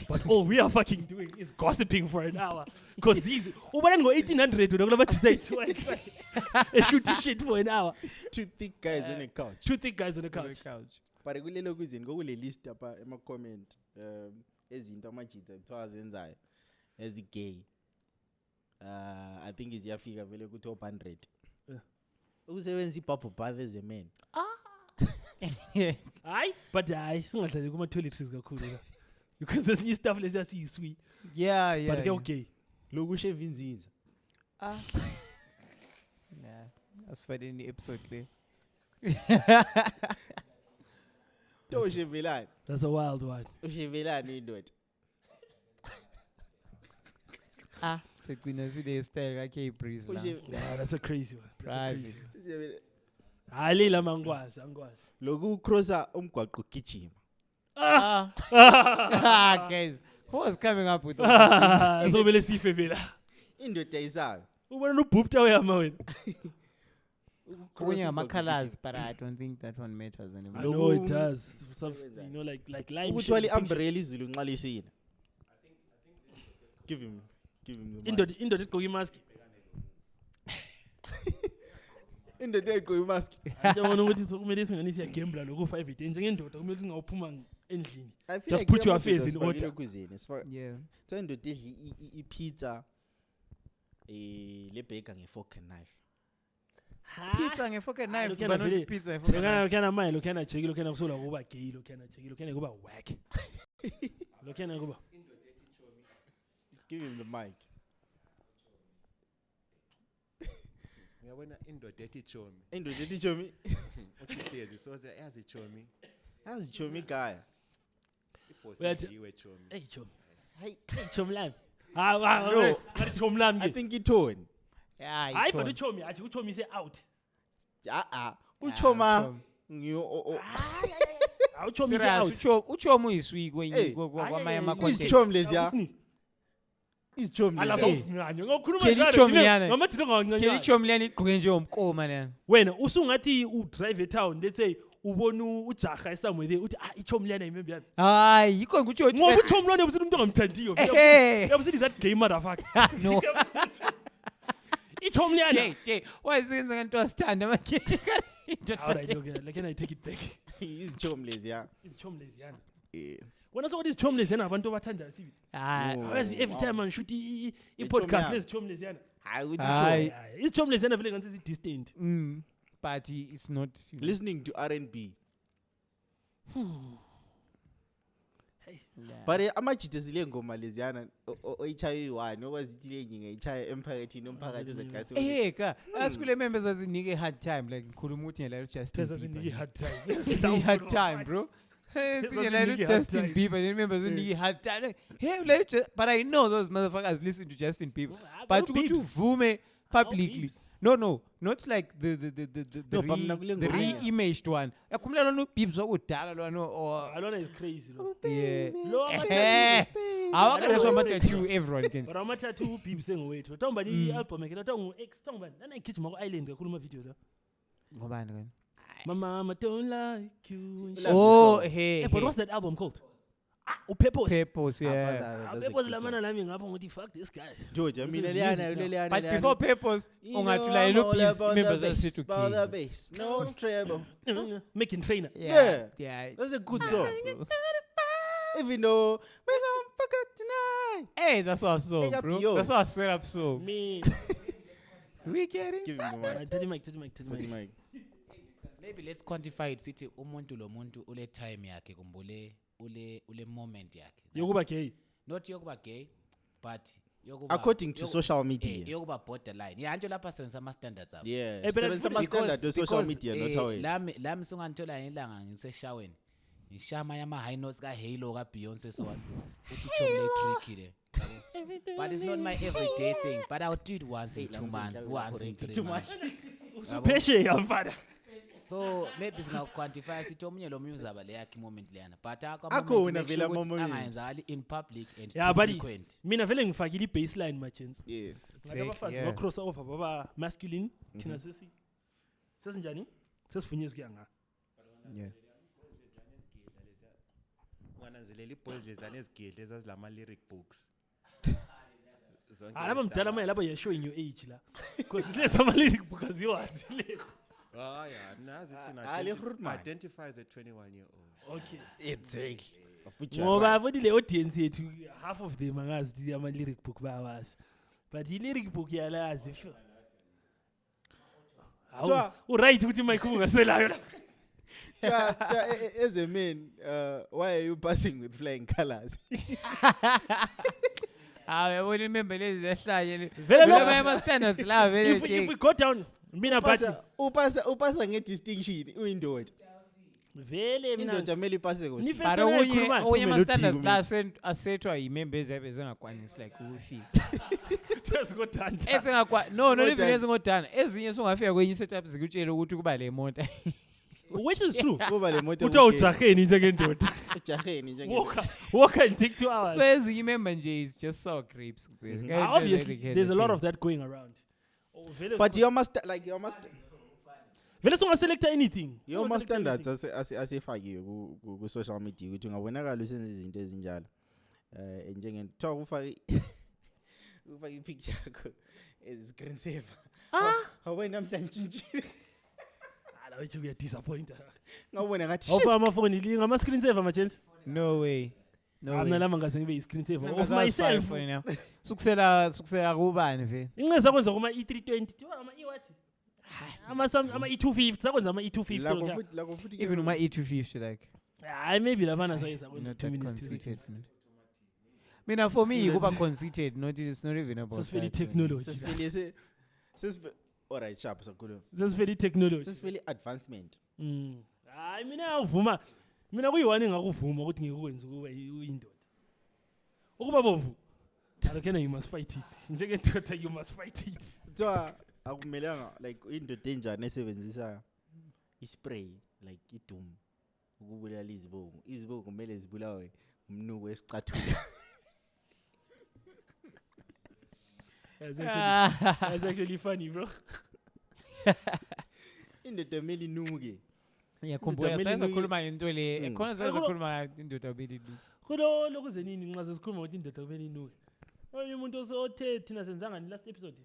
But all we are fucking doing is gossiping for an hour. Because these, 1800 they shoot shit for an hour. Two thick guys on a couch. Two thick guys on a couch. But kulelo kuzini ngokule list apha ema comment ezinto amajita kuthiwa zenzayo as gay. I think iziyafika vele ku top 100. Usebenza ibubble bath as a man. Hayi, but hayi singadlali kuma toiletries kakhulu la. Because there's new stuff lesiya siyiswi. Yeah. But ke okay. Lokushe vinzinza. Nah, that's for the episode le. Toshevelani. That's a wild one. Ushevelani indoda. Segcina sile style ka Kbrizzy la. Yeah, that's a crazy one. Private. Hayi la mangwazi, angwazi. Loku crosser umgwaqo gijima. Guys, who was coming up with all this? So vele sife vela. Indoda isayo. Ubona no boopta weyama wena. Kunye ngama-colors, but I don't think that one matters anymore. I know it does. Some, like lime. Ukuthi wali umbrella izulu nxalisina. Give him the mic. Indoda igqoka imask. Indoda igqoka imask. Ngiyabona ukuthi kumele singanisi ya gambler lokho 5 8 njengendoda kumele singawuphuma endlini. Just Just put your face in order. Yeah. So indoda idli ipizza le burger ngefork and knife. Pizza ngefork and knife, Look but not pizza ngefork and knife. Lokana mine, lokana cheki, lokana kusola kuba gay, lokana cheki, lokana kuba whack. Lokana kuba. Give him the mic. Ngiyabona indoda ethi chomi. Indoda ethi chomi. Uhlezi soze yazi chomi. Yazi chomi guy. Ibosi iwe chomi. Hey chom. Hey, Chomlam. No. Ngati chomlam I ke. think itone. Yeah, Hayi but uchomi athi uchomi say out. Uchoma ngiyo Uchomi say out. Uchomu iswi Hey, kwamanye ama-content. Izichom leziya. Izichom Ala leziya. ngqanyo ngokhuluma Kelly Chomi yana. ngamathi Kelly longancane. Chomi leni igqoke njengomkoma lena. Wena usungathi u drive town let's say ubona ujaha somewhere there uthi ichomi lana remember yana. Hayi, yikho ngikutsho Ngoba uchomi lana ubusithi umuntu ongamthandiyo. Ubusithi that gay motherfucker. No. Ichomi lana. Jay, why is it ngento asithanda manje? Alright, okay, like can I take it back? Izichom leziya. Ichomi leziyana. Eh. Wena so what is chomi leziyana abantu abathanda sibi. Hayi. Awezi every time man shoot I podcast Ichomi lezi chomi leziyana. Hayi uthi Hayi. ichomi. Ichomi leziyana vele ngathi distant. But it's not. Listening to R&B. Yeah. But amajita zile ngoma leziyana oyichaye yi1 okwazithile nyinga ichaya emphakathini umphakathi uzegasi. Ka asikule members azinike hard time like ngikhuluma ukuthi ngela Justin Pheza Bieber. siniki hard time. Siniki hard time, bro. Hey, ngela Siniki hard Justin time. Bieber, the members siniki hard time. Like, hey, but I know those motherfuckers listen to Justin Bieber. But to vume publicly. No, not like the re-imaged one. Yakhumula lo Bieber wakudala lo or Alona is crazy lo. yeah. Lo Awakadaswa ama-tattoo everyone can. But ama-tattoo Bieber sengowethu. Tawuba ni album yakhe nathi ngu-X tawuba nana igijima ku-island kakhulu ama-video la. Ngobani kan? Mama don't like you. Oh, hey. But what's that album called? Purpose. Purpose, yeah. Purpose lamana lami ngapha ngithi fuck this guy. George, This mina is leyana music now. leyana. But before Purpose, ungathula lo Bieber members asithi the bass. No treble. Making trainer. Yeah. Yeah. That's a good song. Even though we gon' fuck up tonight. Hey, that's our song, Big up bro. yo. That's our setup song. Me. We get it. Give him the mic. Tell the mic. Maybe let's quantify it sithi umuntu lo muntu ule time yakhe kumbule ule moment yakhe. Yokuba gay. Not yokuba gay but yokuba According to social media. yokuba borderline. Yeah, nje lapha senza ama standards abo. Yeah. but Seven some standard to social because, media not how it. lami sunganthola ngelanga ngiseshaweni. Ngishama yama high notes ka Halo ka Beyonce so uthi chomle tricky le. But it's not my everyday thing. But I'll do it once in 2 months, once in 3 months. Usupeshe yamfana. So maybe singa quantify sithi omunye lo music aba le yakhe moment leyana. But Akhona vele ama-moment. angayenzakali in public and Yeah, too buddy. frequent. Mina vele ngifakile i-baseline machins. Yeah. Ngabafazi yeah. ba cross over baba masculine thina sesinjani? Sesifunye kuya nga. Yeah. Wananzelela iboys lezana ezigedle ezazilama lyric books. Laba mdala manje laba you're showing your age la. Because lezi ama lyric book aziwazi le. Yeah, nazi Ali Grootman. identify as a 21-year-old. Okay. Exactly. Ngoba futhi le audience yethu half of them angazi ama lyric book bayawazi. But i lyric book yalazi. Right ukuthi Mike ungaselayo la. As a man, why are you passing with flying colors? I wouldn't remember lezi ehlanye. Vele lo Ama standards la vele if we go down mina bathi Upasa nge-distinction uyindoda. vele mina Indoda kumele ipase Ni kuhle. first But time okunye ayikhuluma, ama kumele standards udinge la asethwa imembers ezingakwanisi like ukufika. Ezingodanda. No, not even Ngodanda. ezingodana. Ezinye sungafika kwenye setup zikutshela ukuthi kuba le mota. Which is true. Kuba le moto Uthi awujaheni njengendoda. ejaheni njenge. Walk and take 2 hours. So ezinye member nje is just sour grapes. Obviously, there's a lot of that going around. But you must vele sungaselecta anything. your must standards asefakiwe ku social media ukuthi ungabonakala usenza izinto ezinjalo. Njengento ufake i-picture yakho as screen saver. Awena namhlanje ntshintshile. Ala uthi uya disappoint. Ngawubona ngathi Awufa amafoni ngama screen saver machens. No way. No Mina way. lama ngase ngibe i-screen saver of Ngazazi myself. for now. Sukusela kubani ve? Inqeza kwenza kuma E320. Ama E what? Ama E250 sakwenza ama E250 lako futhi Even uma E250 like. hayi maybe lavana sayisa kwenza Not 2 that minutes conceited. Mina for me kuba conceited, it's not even about That's very that, man. technology. sesivele alright sharp sakhuluma. That's very technology. Sesivele advancement. Hayi mina ngivuma. Mina kuyiwani engakuvuma ukuthi ngikwenza ukuba uyindoda. Ukuba bomvu. Alokena you must fight it. Njengendoda you must fight it. Kuthiwa akumelanga like indoda enjani esebenzisa ispray like idum ukubulala izibungu. Izibungu kumele zibulawe umnuko esicathula. That's actually funny, bro. Indoda kumele inuke. Ngiyakhumbula Indoda kumele sayikhuluma into le. Khona sayikhuluma indoda belili. Kulo lokuze nini nxa sesikhuluma ukuthi indoda kumele inuke. Omunye umuntu othe thina senzanga ni last episode.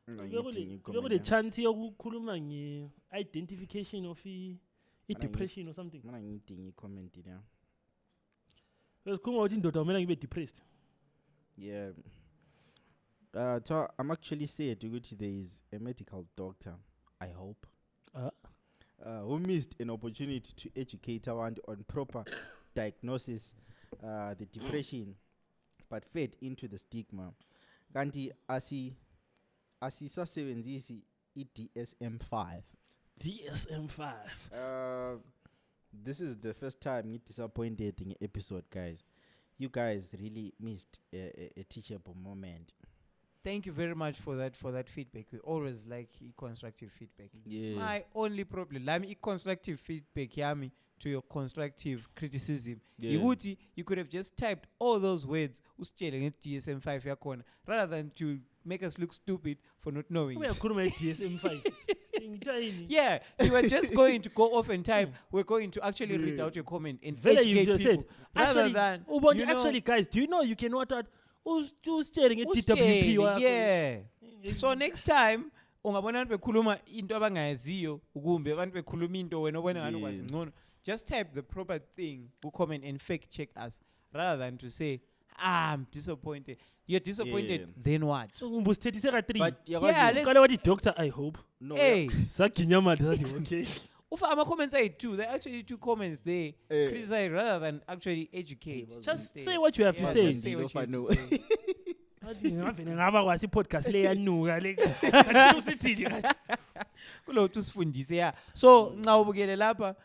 Bekule chance yokukhuluma nge-identification of i-depression or something. Mina ngidinga i-comment la. Besikhuluma ukuthi indoda kumele ngibe depressed. Yeah. So I'm actually sad ukuthi there is a medical doctor, I hope, who missed an opportunity to educate abantu on proper diagnosis, the depression, but fed into the stigma. Kanti asisasebenzisi i-DSM-5. DSM-5. This is the first time you disappointed in episode, guys. You guys really missed a teachable moment. Thank you very much for that feedback. We always like constructive feedback. Yeah. My only problem, constructive feedback yami to your constructive criticism. Yeah. Ikuthi you could have just typed all those words usitshele nge-DSM-5 yakhona rather than to make us look stupid for not knowing. Uyakhuluma nge-DSM-5. Ngithayini? Yeah, you were just going to go off and type. We're going to actually read out your comment and Vele educate you just people. said. Rather Actually, than ubone actually guys, do you know you can what usitshele nge-DWP wakho? Yeah. So next time ungabona abantu bekhuluma into abangayaziyo ukumbe abantu bekhuluma into wena obona ngani ukwazi ngcono, just type the proper thing ku comment and fact check us rather than to say I'm disappointed. You're disappointed, Yeah. then what? Ngibusithethise ka-3. But Yeah, let's Uqale wathi doctor I hope. no. Hey, Saginyama sathi okay. ufa ama-comments ayi-2. There are actually 2 comments there. Eh. Criticize rather than actually educate. Just say what you have to Yeah, say. just say what you have to No. say. Athi ngavele ngaba kwasi podcast le yanuka le. Athi usithini? Kulo tusifundise ya. So nxa ubukele lapha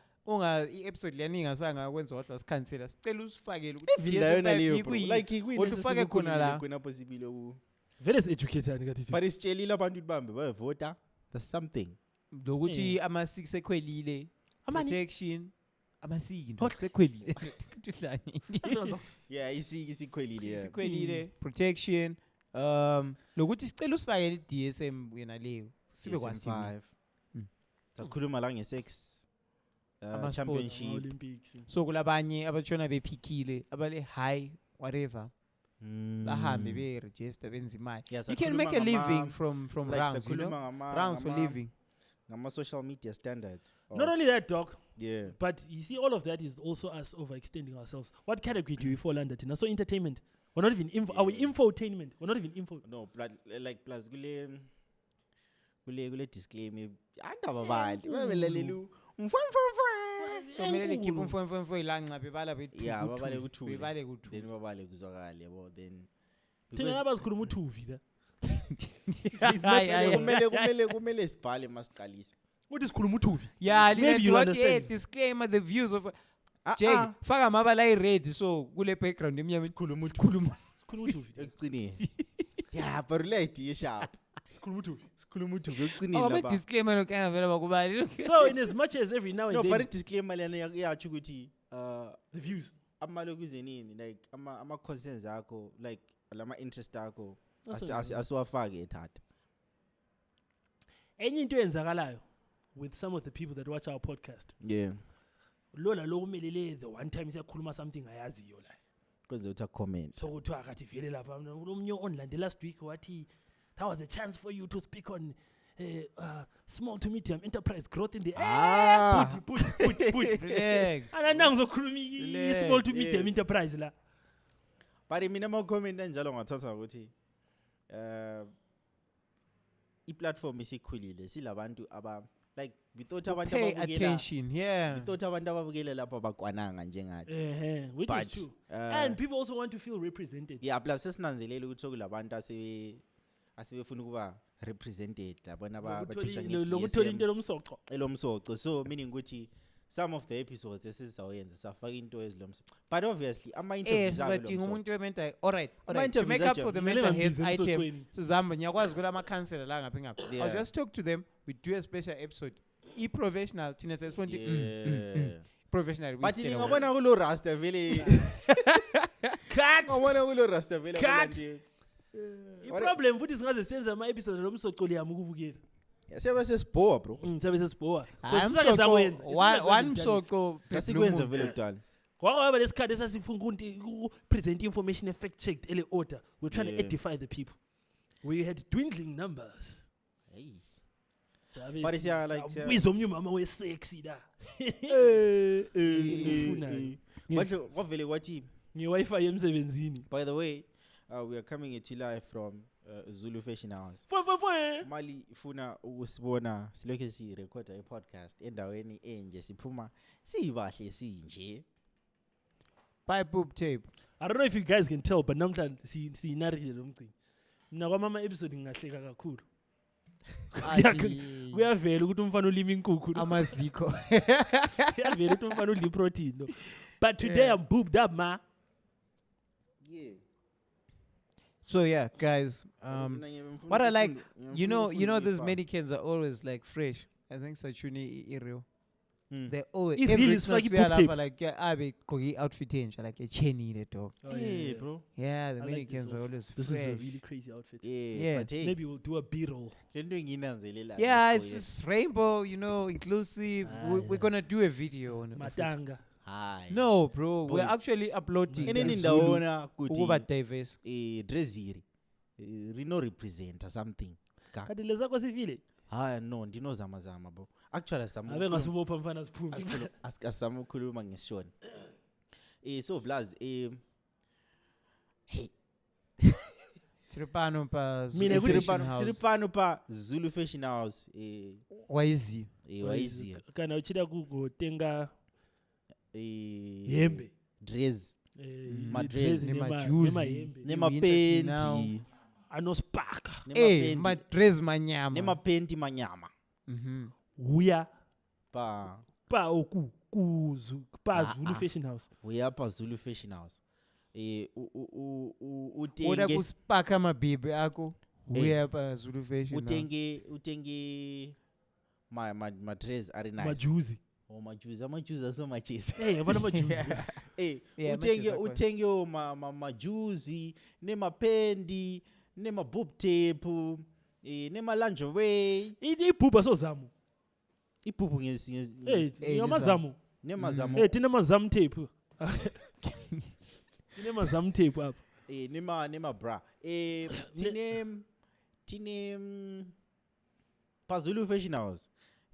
i-episode leyani ingasanga kwenza kodwa sikhansela sicela usifakele Even yona leyo bro. ikuyini. Like Kodwa ufake khona la. kuna possible ku. Vele si-educated kathi. But isitshelile abantu bambe bayavota. That's something. Lokuthi ama-6 sekhwelile. Amani? Protection. Ama-6 sekhwelile. Yeah, isikhwelile. Yeah. Sekhwelile. Protection. Lokuthi sicela usifakele i-DSM wena leyo. Sibe kwathi. DSM-5. Sakhuluma la nge-sex. Ama-sports, Championship. Olympics. So kulabanye abatshona bephikile abale high whatever. Bahambe be-register benza imali. Yeah, You can sakhuluma make a living ngama- from like rounds, you know? sakhuluma ngama- Rounds for ngama- living. ngama social media standards. Not of- only that, doc, yeah. but you see, all of that is also us overextending ourselves. What category do we fall under? Tina? So entertainment. We're not even info. Are we infotainment? We're not even info. No, like plus kule disclaimer andaba bali babelalelu So kumele keep umfo ilanca bebala bethu. yeah babale ku 2 Bebale ku2. then babale kuzwakale yabo then thina abazikhuluma u2 la kumele sibhale masiqalisa what is khuluma u2 Yeah, maybe you understand disclaimer the views of Jake faka amabala red so kule background emnyama sikhuluma sikhuluma u2 ekucineni yeah but relate ye sharp sikhuluma u2 ekucineni Oh, lapha disclaimer lokana vela bakubali. so in as much as every now and no then but disclaimer lena yathi ukuthi the views amalokuze nini like ama concerns akho like lama interest akho That's asiwafake ethatha enye into eyenzakalayo with some of the people that watch our podcast yeah lola lo umelele the one time siyakhuluma something ayaziyo la kwenze uthi comment so kuthiwa akathi vele lapha umnye online the last week wathi that was a chance for you to speak on small to medium enterprise growth in the put Relax. ana ngizokhuluma small to medium enterprise la but mina ama comment anjalo ngathatha ukuthi i-platform isikhulile silabantu aba like we thought abantu Pay ababukela attention, yeah. we thought abantu ababukela lapha bakwananga njengathi which But, is true and people also want to feel represented yeah plus sesinanzelela ukuthi sokulabantu asebefuna ukuba represented labona abathusha lokuthola into lomsoco elomsoco so meaning ukuthi some of the episodes esizayenza safaka into ezilomsoco but obviously ama interviews sizadinga umuntu wemental alright to interviews make up aja- for the Kumele mental health ngambizi item emsocweni. sizamba ngiyakwazi ukuthi ama-counselor la ngaphi ngaphi I'll Yeah. just talk to them we do a special episode i-professional thina sesibona yeah professional we but stay away. ngabona kulo rasta vele cut ngabona kulo rasta vele Cut. abalandeli. iproblem futhi singaze senze ama-episode lomsoco liyami ukubukela siyabe sesibhowa bro sabe sesibowa Hayi, msoco, one msoco sasikwenza vele kudala kwaba lesikhathi esasifuna ukupresent information effect-checked ele order we're trying to Yeah. edify the people we had dwindling numbers hey Sabe But siya like siya- biza omnye umama we-sexy la But kwavele kwathi nge-wifi emsebenzini by the way we are coming at you live from Zulu Fashion House Fwe. mali ifuna ukusibona silokhe sirecorda i-podcast endaweni enje siphuma sibahle sinje Bye boob tape I don't know if you guys can tell but namhlanje siyinarile lo mcimbi mina kwamama episode ngingahleka kakhulu kuyavela ukuthi umfana ulima inkukhu no? amaziko kuyavela ukuthi umfana udla iprotein no? But today Yeah. I'm boobed up ma yeah so yeah guys what I like you know these medicines are always like fresh I think Sachuni Ireo they always It every really is Christmas like we are boob tape. like yeah abe gqoke outfit enje like a chenny the dog hey bro yeah the I like medicines this are also. always This fresh is a really crazy outfit yeah but hey maybe we'll do a b-roll lento nginanzelela yeah it's rainbow you know inclusive we're gonna do a video on it matanga hi no bro we're Boys. actually uploading eneni the ndawona ukuba kuti diverse dressiri rino representer something kati lezakho sifile ha no ndinozamazama bro actually abe ngasubopha mfana siphume asizama ukukhuluma ngesishona so blaz hey Tripano pa Mina Zulu kuti Fashion House. tiripano pa Zulu Fashion House Waizi. waizia kana uchida kugotenga hembe dress Madress, nemajuzi, nemapendi anospaka madress manyama. nemapendi manyama Mhm. uya pa pa Zulu Fashion House uyapa Zulu Fashion House Oda utenge kuspaka mabibi ako. Uya pa Zulu Fashion House. utenge madress ari nice majuzi amajuzi asomachesi yabona majuzi Yeah, utenge majuzi nemapendi nemaboob tape nemalingerie ibhubha sozamu ibhubhu ngamazamu nemazamu tinemazamu tape tinemazamu tape apha nema-bra tine pa Zulu Fashion House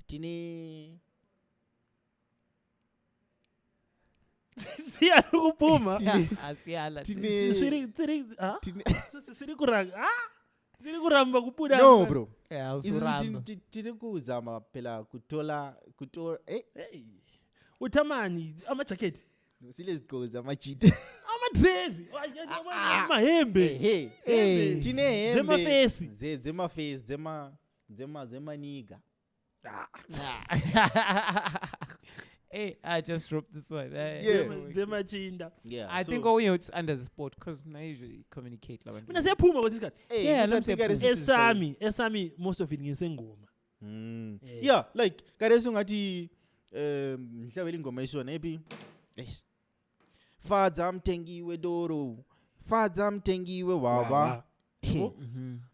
tine siyala ukuphuma Asiyala. tine siri kuranga Zili kuramba kubuda. No bro. Yeah, awusuramba. Tiri kuzama phela kutola Hey. Uthamani ama-jacket. sile zigqoko zamajita. Ama-dress. Amahembe. Hey. Tine hembe. Zemafesi. Zemafesi, zemaniga. Hey, I just dropped this one. Zemachinda. Yeah. I think all it's under the sport because I usually communicate. Mina siyaphuma kwesikhathi. Yeah, let me say Esami most of it ngesengoma. Yeah, like karesu ngathi mhlawumbe ingoma ishona maybe Fadza mtengiwe doro. Fadza mtengiwe wawa.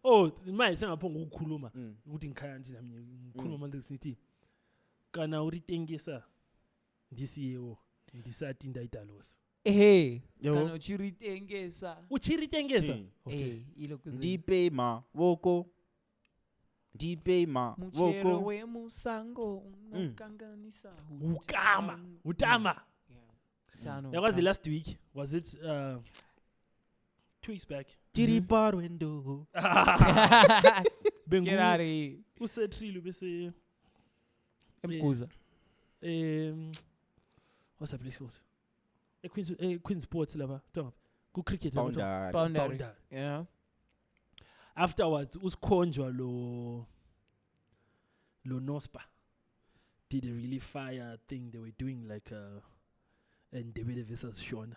Oh, manje sengaphonga ukukhuluma ukuthi ngikhaya nje nami ngikhuluma manje sithi kana uritengisa ndisiyewo ndisati ndayidalosa. Hey, kana uchiritengesa. Uchiritengesa? Okay, ilokho Ndipe ma woko. Muchero wemusango unokanganisa. Utama. Yeah. That was the last week. Was it 2 weeks back? Tiriparwendo. Get out of here. Usetrilo bese Mkuza. What's that place called? Queen's Sports lava. Go cricket. Boundary. Yeah. Afterwards, usikhonjwa lo Nospa did a really fire thing. They were doing like and David versus Shona.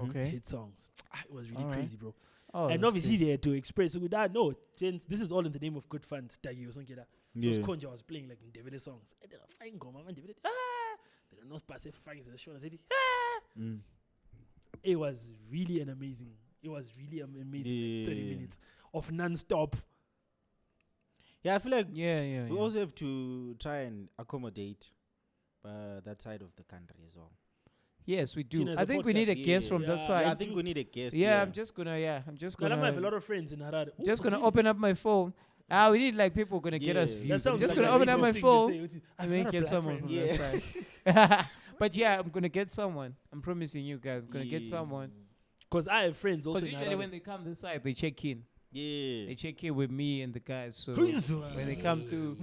Okay. Hit songs. It was really All right. crazy, bro. Oh, And obviously they had to express with that. No, gents, this is all in the name of good fun. Staggy or something like that. Yeah. So Konja was playing like in David songs. And they were fine, go, man. David. They don't say fine. Shona said, It was really an amazing. It was really amazing. 30 minutes of non-stop. Yeah, I feel like Yeah. we also have to try and accommodate that side of the country as well. Yes, we do. Tina, I think we need a podcast, guest from that yeah, side. Yeah, I think we need a guest. Yeah, I'm just gonna. I have a lot of friends in Harare. Just gonna open up my phone. We need like people gonna get us Yeah. views. That I'm sounds just like gonna a open up my racist thing to phone say, which is, and I've then got a get black someone friend. from Yeah. that side. But yeah, I'm gonna get someone. I'm promising you guys. I'm gonna get someone. Because I have friends also Because in usually Harare. when they come this side, they check in. Yeah. They check in with me and the guys. So Please. when they come through,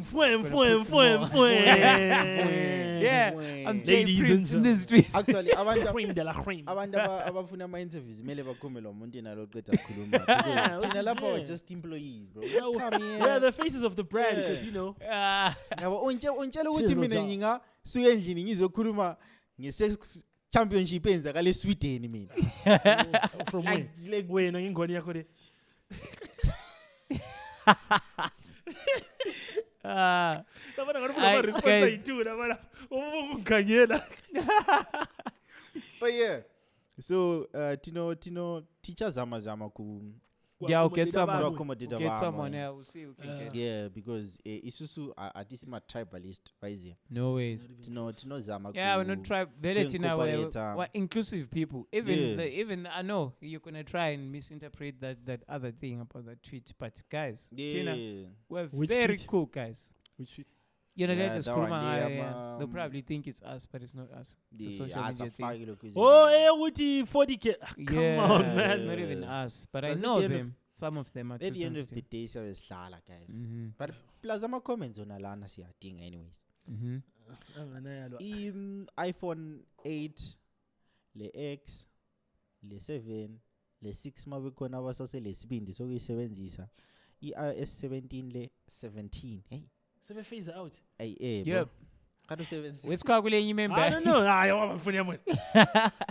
Yeah. I'm Jay Ladies Prince and in the streets. Actually, Cream de la cream. abantu abafuna ama-interviews mele bakhome lo muntu yena lo qeda kukhuluma because thina lapha we're just employees bro. Just come here. We're the faces of the brand because, Yeah. you know. Yabo untshela ukuthi Cheers, mina Roger. ngingasuka endlini ngizokhuluma nge-sex championship eyenzakala eSweden mina. From Like, where? Wena ngingwani yakho le. Labana ngani I- ufuna response guys. ayitu labana. Ubukhangela. But yeah. So Tino teacher zama ku Yeah, I'll get someone. to accommodate We'll get abantu. someone. Yeah, we'll see. We can get. Yeah, because isusu artist ma tribalist wise. No ways. Tino zama Yeah, we're not try very tina incorporate, we're inclusive people. Even Yeah. even I know you're gonna try and misinterpret that other thing about that tweet, but guys, Tina, Yeah. we're Which very tweet? cool guys. Which tweet? You know, Yeah, let us that cool one, they'll probably think it's us, but it's not us. It's a social media thing. Oh, uthi 40K. Come Yeah, on, it's man. not even us, but I But at know the end of- them. Some of them are At too the end of the sensitive. day siyabesidlala guys. Mhm. But plus ama-comments on lana siyadinga anyways. Mhm. iPhone 8 le-X le-7 le-6 mabekhona abasaselesibindi sokuyisebenzisa i-iOS 17 le-17 hey Sebe phase out. Yep. kanti usebenzisa Which car will you remember? I don't know. I want to phone.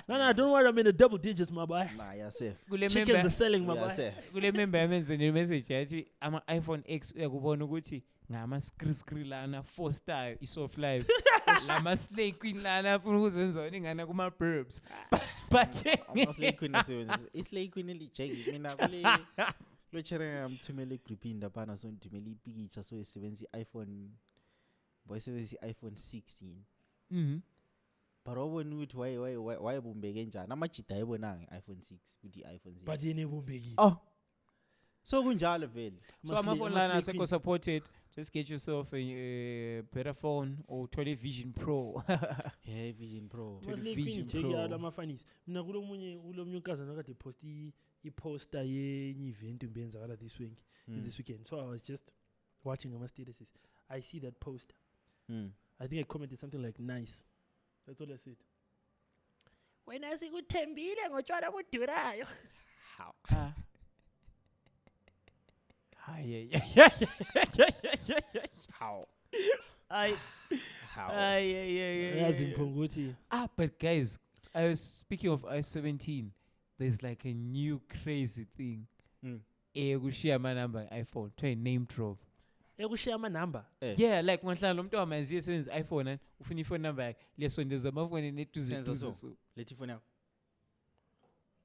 No, don't worry. I'm in the double digits, my boy. nah yasef Chickens are selling, my boy. yasef Kulemember yamenzeni message yathi ama iPhone X uyakubona ukuthi ngama screen lana 4 star isoft live lama slay queen lana afuna ukuzenza ingana kuma burbs but ama-slay queen asebenzisa i-slay queen elijeki mina kule chere ngamthumela egripini laphana so ngithumela ipikitsha so isebenzisa i-iPhone boyisebenzisa i-iPhone 16 mhm but wabona ukuthi wayebumbeke njani amajida ayibonanga i-iPhone 6 ukuthi i-iPhone 6 But yini bumbeki. oh so kunjalo vele so ama phone lana seko supported just get yourself a better phone or 20 Vision Pro yeah Vision Pro Television Television Pro. Pro. Lama funnies. Mina kulomunye ukazana kade post i-poster yenye event ubenzakala this week this weekend. So I was just watching my statuses. I see that poster. I think I commented something like nice. That's all I said. Wena sikuthembile ngotshwala budurayo. How? How? But guys, I was speaking of I-17. There's like a new crazy thing. Share my number iPhone. Try name drop. Share my number. Yeah, like when lo muntu wamanzi esebenzisa iPhone and ufuna iphone number yakhe lesondeza amafoni netuze so. Let ifone yakho.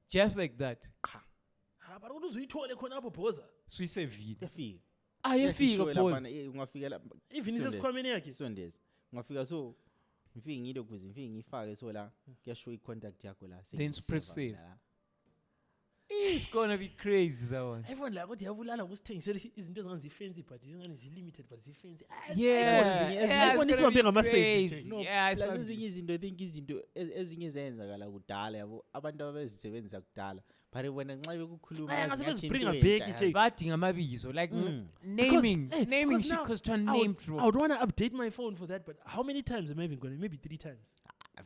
Just like that. But uzuyithole khona apho bhoza. Suyisevile. Yafika. Yafika boy. Ungafika la. Even isesikhwameni yakhe. Sondeza. Ungafika so ngifike ngide kuze ngifike ngifake so la kuyashow i-contact yakho la. Then press save. It's gonna be crazy that one. iPhone la kodwa yabulala ukusithengisela izinto ezingazi fancy but izingane limited but fancy. iPhone isibambe ngama-save. Yeah, plus ezinye izinto I think izinto ezinye zenzakala kudala yabo abantu ababezisebenzisa kudala. But wena nxa bekukhuluma badinga amabizo like naming shit because to name drop. I would want to update my phone for that, but how many times am I even going to? Maybe 3 times.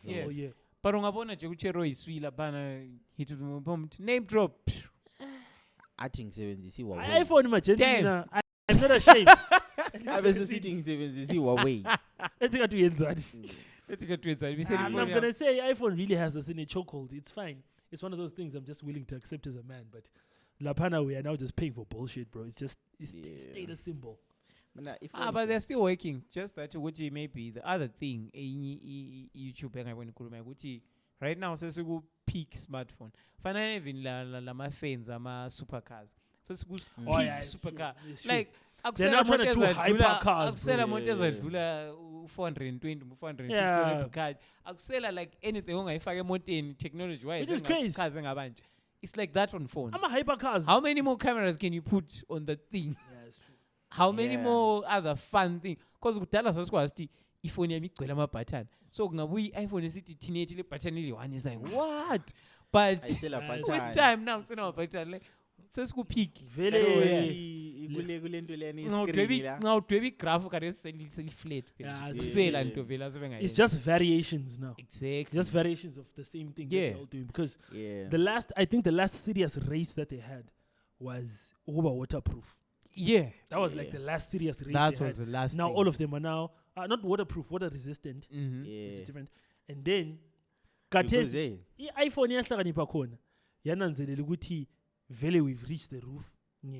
Yeah. Oh yeah. But ungabona nje kuchero iswila bana hit name drop. athi ngisebenzisa iPhone emergency mina. I'm not ashamed. abese sithi ngisebenzisa Huawei. Ethi yenzani. I'm not going to say iPhone really has us in a chokehold. It's fine. It's one of those things I'm just willing to accept as a man, but Lapana we are now just paying for bullshit, bro. It's just status symbol. But they're still working. Just that which maybe the other thing YouTube and I want to right now says we peak smartphone. Finally even la my fans ama supercars. So it's good supercar. Like they're not trying to do hypercars. Akusela moto ezadlula 420 450 card. Akusela like anything ongayifaka emoteni technology wise. It is crazy. Cars ngabanje. It's like that on phones. I'm a hypercars. How many more cameras can you put on the thing? Yeah, it's true. How many more other fun things? Because kudala sasikwazi iphone yami igcwele ama button. So kungabuyi iPhone esithi thineti le button ile one is like what? But with time now it's not button like sesikupeak vele kulento leni screen la ngawudweba igraph kare seliflat kusela into vela sebenga. It's just variations now. Exactly. Just variations of the same thing they're all doing because I think the last serious race that they had was over waterproof. Yeah. That was like the last serious race. That was the last now thing. all of them are now not waterproof, water resistant. Which is different. And then kathesi iPhone yahlakanipha khona yananzelela ukuthi vele we've reached the roof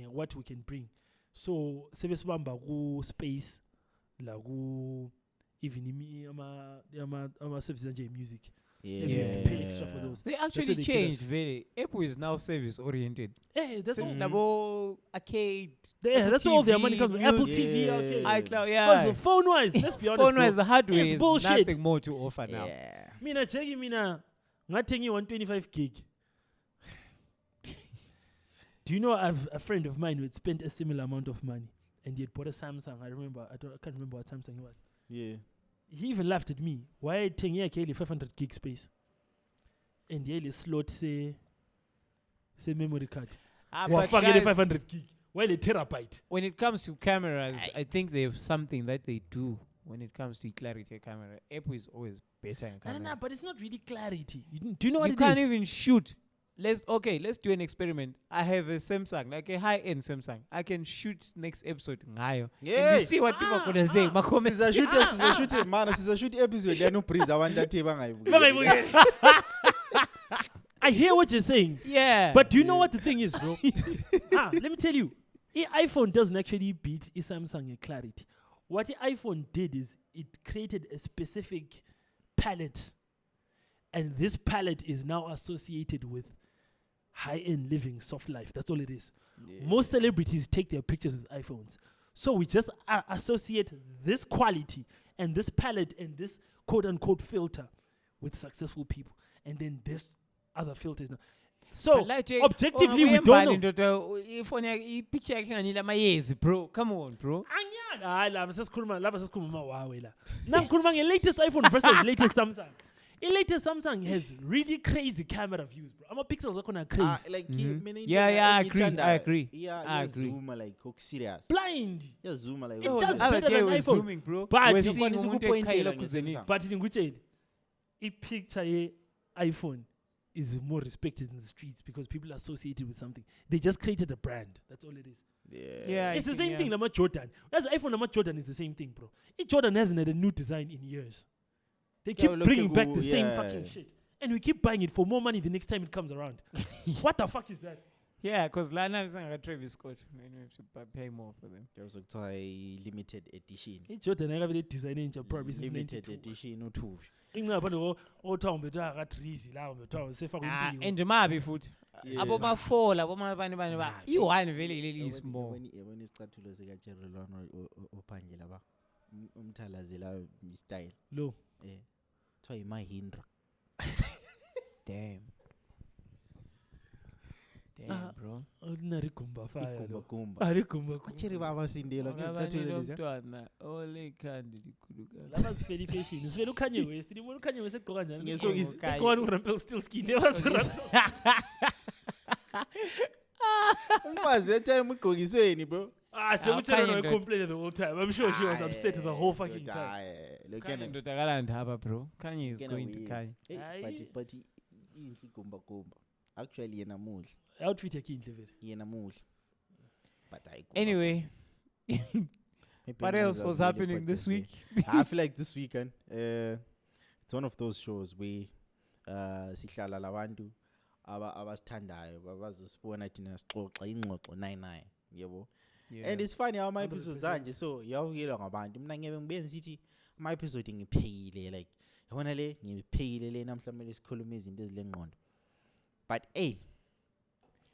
what we can bring. So sebesibamba ku space la ku even ama services nje music. Then we have to pay extra for those. They actually changed very. Apple is now service oriented. Hey, that's all. Double arcade. That's all their money comes from. Apple TV, arcade. iCloud, yeah. Phone wise, let's be honest. Phone wise, the hardware is bullshit. nothing more to offer now. Mina checking mina ngatengi 125 gig. Do you know a friend of mine who had spent a similar amount of money and he had bought a Samsung? I can't remember what Samsung it was. Yeah. He even laughed at me. Why 10 year kele 500 gig space? And he slot say memory card. But guys, 500 gig. Why a terabyte? When it comes to cameras, I think they have something that they do when it comes to clarity camera. Apple is always better in camera. No, but it's not really clarity. Do you know what you it is? You can't even shoot. Let's do an experiment. I have a Samsung, like a high-end Samsung. I can shoot next episode. And you see what people are gonna say. Shoot man. Shoot episode. They no praise. I want that I hear what you're saying. Yeah. But do you know what the thing is, bro? Let me tell you. iPhone doesn't actually beat Samsung in clarity. What the iPhone did is it created a specific palette. And this palette is now associated with high-end living, soft life. That's all it is. Yeah. Most celebrities take their pictures with iPhones. So we just associate this quality and this palette and this quote-unquote filter with successful people. And then this other filters. So objectively, we don't know. Picture bro. Come on, bro. Latest iPhone versus latest Samsung. The latest Samsung has really crazy camera views, bro. I'm a pixels are gonna crazy. Like I agree. Yeah, zoom like serious. Blind. Yeah, zoom like. It does Other better day than we're iPhone. zooming, bro. But We're you seeing can umuntu point ekhayela la kuzeni. nge-Samsung. But in Gucci, a picture ye iPhone is more respected in the streets because people are associated with something. They just created a brand. That's all it is. Yeah, It's the same thing. Lama Jordan. As iPhone, Lama Jordan is the same thing, bro. Jordan hasn't had a new design in years. They keep look bringing at back Google, the same yeah. fucking shit, and we keep buying it for more money the next time it comes around. What the fuck is that? Yeah, because lana is like a Travis Scott. Then we have to pay more for them. There was a limited edition. Jordan I have a design in probably since Limited 92. edition uthuvi. Ingapha uthawu mbethu akatrizi la mbethu sefa kwempilo. And mabi futhi. Yeah. Abo ma-4 labo bani ba. I-1 vele ileli small. Yabona isicathulo sika Jerry Lona ophanje laba. Umthalazela style. Lo. Try my Hindra. Damn, bro. Ordinary kumba fire lo. Kumba. Ari kumba. Kuchiri baba sindela ngicathulo leza. Abantwana ole khandi likhulukazi. Lama sifeli fashion. Sifeli uKanye West. Ndibona uKanye West egqoka njani? Ngesokisi. Egqoka uRampel still skin. There was Umfazi that time ugqokisweni bro. Chekutshela no complain the whole time. I'm sure she was upset the whole fucking time. Kanye ndodakala ndaba, bro. Kanye is going to Kanye. But inhle kumba. Actually yena muhle. Outfit yakhe inhle vele. Yena muhle. But Anyway, what else was happening this week? I feel like this weekend, it's one of those shows where sihlala labantu abasithandayo bazosibona thina sixoxa ingxoxo 99 yebo. And it's funny how my episodes zanje so yawukela ngabantu mina ngebe ngibenza sithi my episode ngipheyile like yabona le ngipheyile le namhlanje sikhuluma izinto ezilengqondo. But man.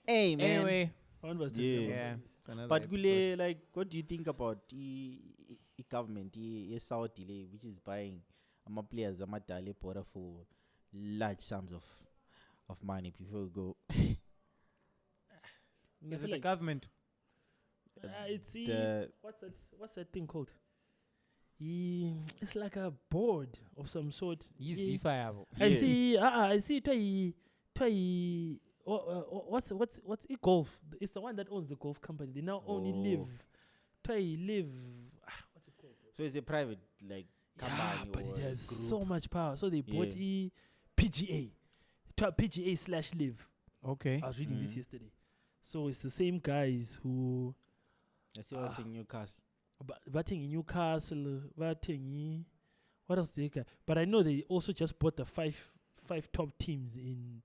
Anyway, One was yeah. But Gule, like, what do you think about the government, the Saudi, which is buying players, Amadale Pora for large sums of money before we go? Is it the government? It's what's that thing called? It's like a board of some sort. I see. What's it golf? It's the one that owns the golf company. They now only live. What's it called? So it's a private like company, but it has group. so much power. So they bought PGA/Live. Okay. I was reading this yesterday. So it's the same guys who. I see what's in Newcastle. Batting in Newcastle, batting. What else did they get? But I know they also just bought the five top teams in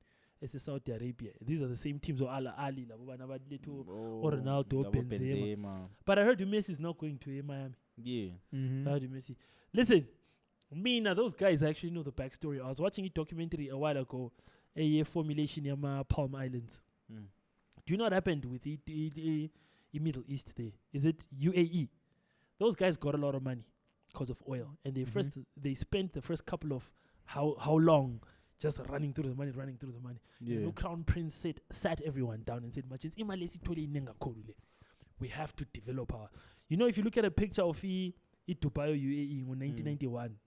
Saudi Arabia. These are the same teams or Al Ali, or Ronaldo, Benzema. But I heard Messi is not going to Miami. Yeah. I heard Messi. Listen, those guys actually know the backstory. I was watching a documentary a while ago, a formulation in Palm Islands. Do you know what happened with the Middle East there? Is it UAE? Those guys got a lot of money because of oil, and they spent the first couple of how long just running through the money. Yeah. The Crown Prince sat everyone down and said, we have to develop our. You know, if you look at a picture of Dubai or UAE in 1991,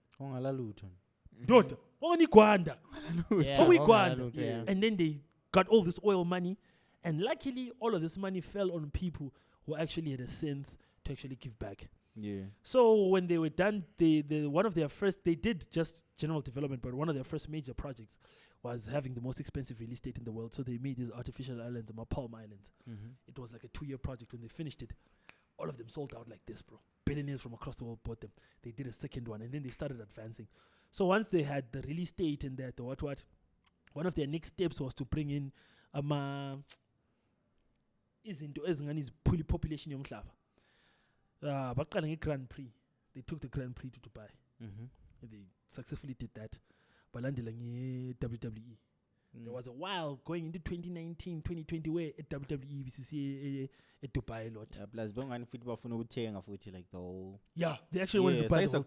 and then they got all this oil money, and luckily all of this money fell on people who actually had a sense to actually give back. Yeah. So when they were done, they did just general development, but one of their first major projects was having the most expensive real estate in the world. So they made these artificial islands, Palm Islands. It was like a 2-year project. When they finished it, all of them sold out like this, bro. Billionaires from across the world bought them. They did a second one, and then they started advancing. So once they had the real estate and that, one of their next steps was to bring in izinto ezingani population yomhlaba. Baqala nge-Grand Prix. They took the Grand Prix to Dubai. They successfully did that. Balandela nge-WWE. There was a while going into 2019, 2020 where at WWE BCC at Dubai a lot. Plus bangani futhi bafuna ukuthenga futhi like the whole. Yeah, they actually went to buy the whole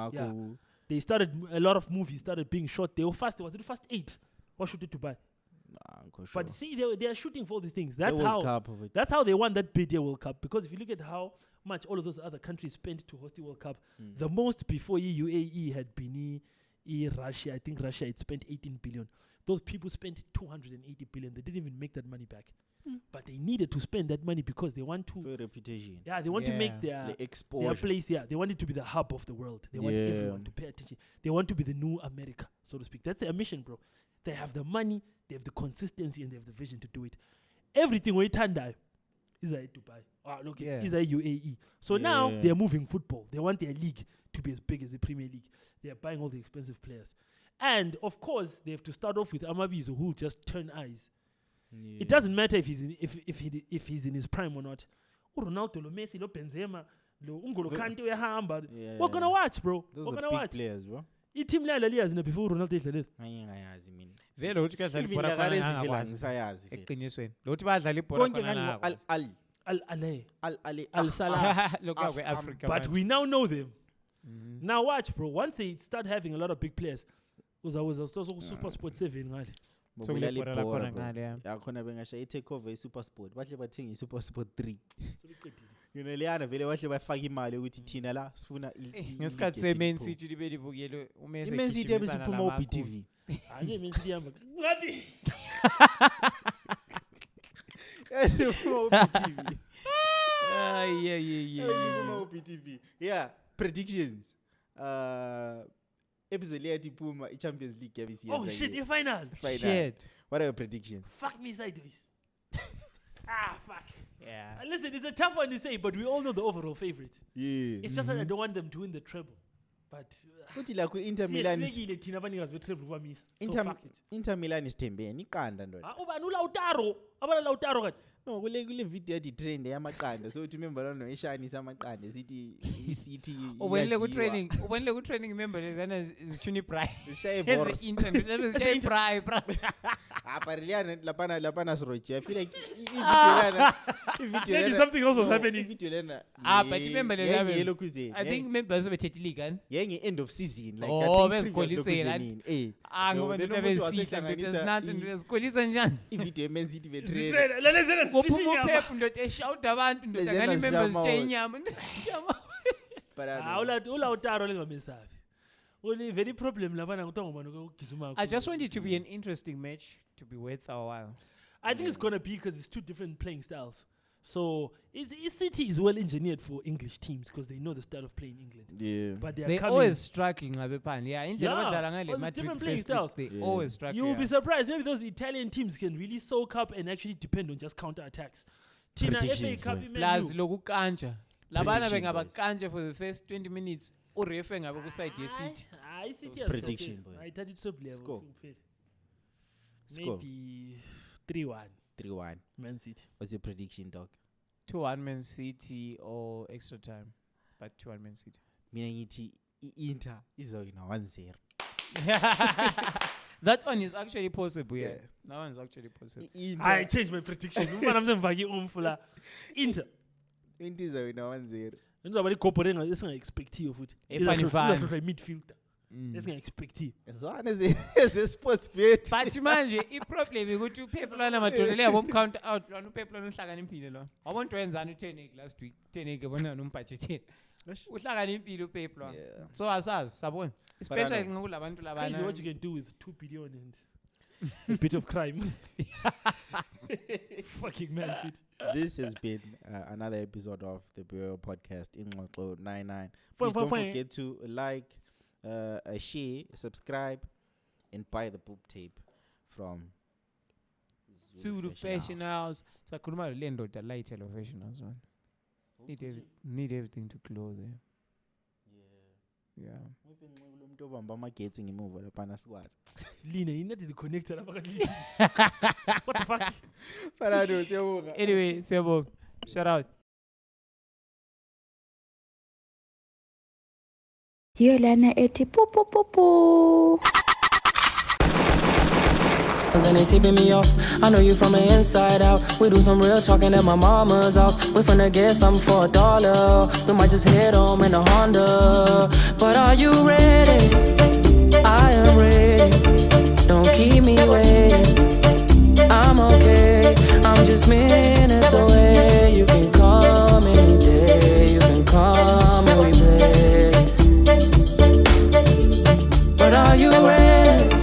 thing. They started a lot of movies started being shot. They were fast. Was it Fast 8? Or shoot it to buy? But see, they are shooting for all these things. That's how they won that bid World Cup. Because if you look at how much all of those other countries spent to host the World Cup, the most before UAE had been Russia, I think Russia had spent 18 billion. Those people spent 280 billion. They didn't even make that money back. But they needed to spend that money because they want to... For reputation. Yeah, they want to make their place, they want it to be the hub of the world. They want everyone to pay attention. They want to be the new America, so to speak. That's their mission, bro. They have the money, they have the consistency, and they have the vision to do it. Everything we tanda is at Dubai. Look, is at UAE. So now they're moving football. They want their league to be as big as the Premier League. They're buying all the expensive players. And of course, they have to start off with Amabizo, who will just turn eyes. Yeah. It doesn't matter if he's in his prime or not. Ronaldo, lo Messi, lo Benzema, lo N'Golo Kante uyahamba. We're gonna watch, bro. Those are big players, bro. I-team la liyazina before Ronaldo idlalela. Ngayazi mina. Vele uthi kadlala ibhola khona ngisayazi. Eqinisweni. Lo uthi badlala ibhola khona Al-Salah. Look at Africa. But we now know them. Now watch, bro. Once they start having a lot of big players, was Super Sport 7 ngale. So yakhona bengasha i-takeover i-Supersport bahle bathenga i-Supersport 3 leyana vele bahle bafaka imali ukuthi thina la sifuna ngesikhathi se-Man City libe libukele uMessi i-Man City ebesiphuma u-BTV anje Man City yamba ngathi esiphuma u-BTV yeah u-BTV predictions episode leyathi iphuma i-Champions League yabisi oh shit, the final. Shit. What are your predictions? Fuck me sideways. Fuck. Yeah. Listen, it's a tough one to say, but we all know the overall favorite. Yeah. It's just that I don't want them to win the treble. But uthi la ku Inter Milan thina abanikazi be-treble kwamisa. Inter Milan isithembeni iqanda ndoda. Ubani uLautaro? Abana Lautaro kade. No, kule video yathi trend yamaqanda so uthi remember no eshanisa amaqanda sithi iCity ubonile ku training member lezana zithuni price ishaye boros internet zishaye price apparently lapana sroje I feel like maybe something else was happening video lena but remember yellow kuze I think members bethethe league kan yenge end of season like bezikholisela ngoba ndabezidla there's nothing bezikholisa njani ivideo emenza ithi betrend ngophuma uphephu ndoda eshawuda abantu ndoda ngani members tshe inyama uLautaro lingamesabi uli very problem labana kuthiwa ngubani ukugijima I just want it to be an interesting match to be worth our while. I think it's gonna be because it's two different playing styles. So City is well engineered for English teams because they know the style of playing in England. Yeah. But they're always struggling ngabephandle. Different playing styles. They always struggle. You'll be surprised. Maybe those Italian teams can really soak up and actually depend on just counter attacks. Tina FA Cup plus lokukanja. Labana bengabakanje for the first 20 minutes. Urefe ngabe ku side ye City. Prediction boy. I thought it's so level. Maybe 3-1 Man City. What's your prediction, dog? 2-1 Man City or extra time, but 2-1 Man City. Mina ngithi Inter izawina 1-0. That one is actually possible. Yeah. That one is actually possible. I changed my prediction. I'm mvaki umfula Inter izawina 1-0. Nizaba likophorenga esingaexpectiyo futhi. Funny. Midfielder. Esingaexpectiyo. Zwana ze sports bet. But manje iproblem ukuthi uPeplana madolele yabo count out lona uPeplana uhlakaniphile lo. Wabona wenzani u10 last week. 10 bona nomphathetheni. Uhlakaniphile uPeplana. So asazi sabona. Especially ngakulabantu labana. What you can do with 2 billion and a bit of crime. Fucking Man City. This has been another episode of the ByoPodcast in 99. Please don't forget to like, share, subscribe, and buy the poop tape from Zulu Fashion House. Sakhuluma lendo da light elevation as well. Need everything to glow there. Yeah. Umuntu obamba amagetsi ngemuva lapha sikwazi. Lina inathi connector lapha kaDlini. What the fuck? Parado siyabonga. Anyway, siyabonga. Shout out. Yo lana ethi pu. And they tipping me off. I know you from the inside out. We do some real talking at my mama's house. We finna get something for $1. We might just head home in a Honda. But are you ready? I am ready. Don't keep me waiting. I'm okay. I'm just minutes away. You can come any day. You can come and we play. But are you ready?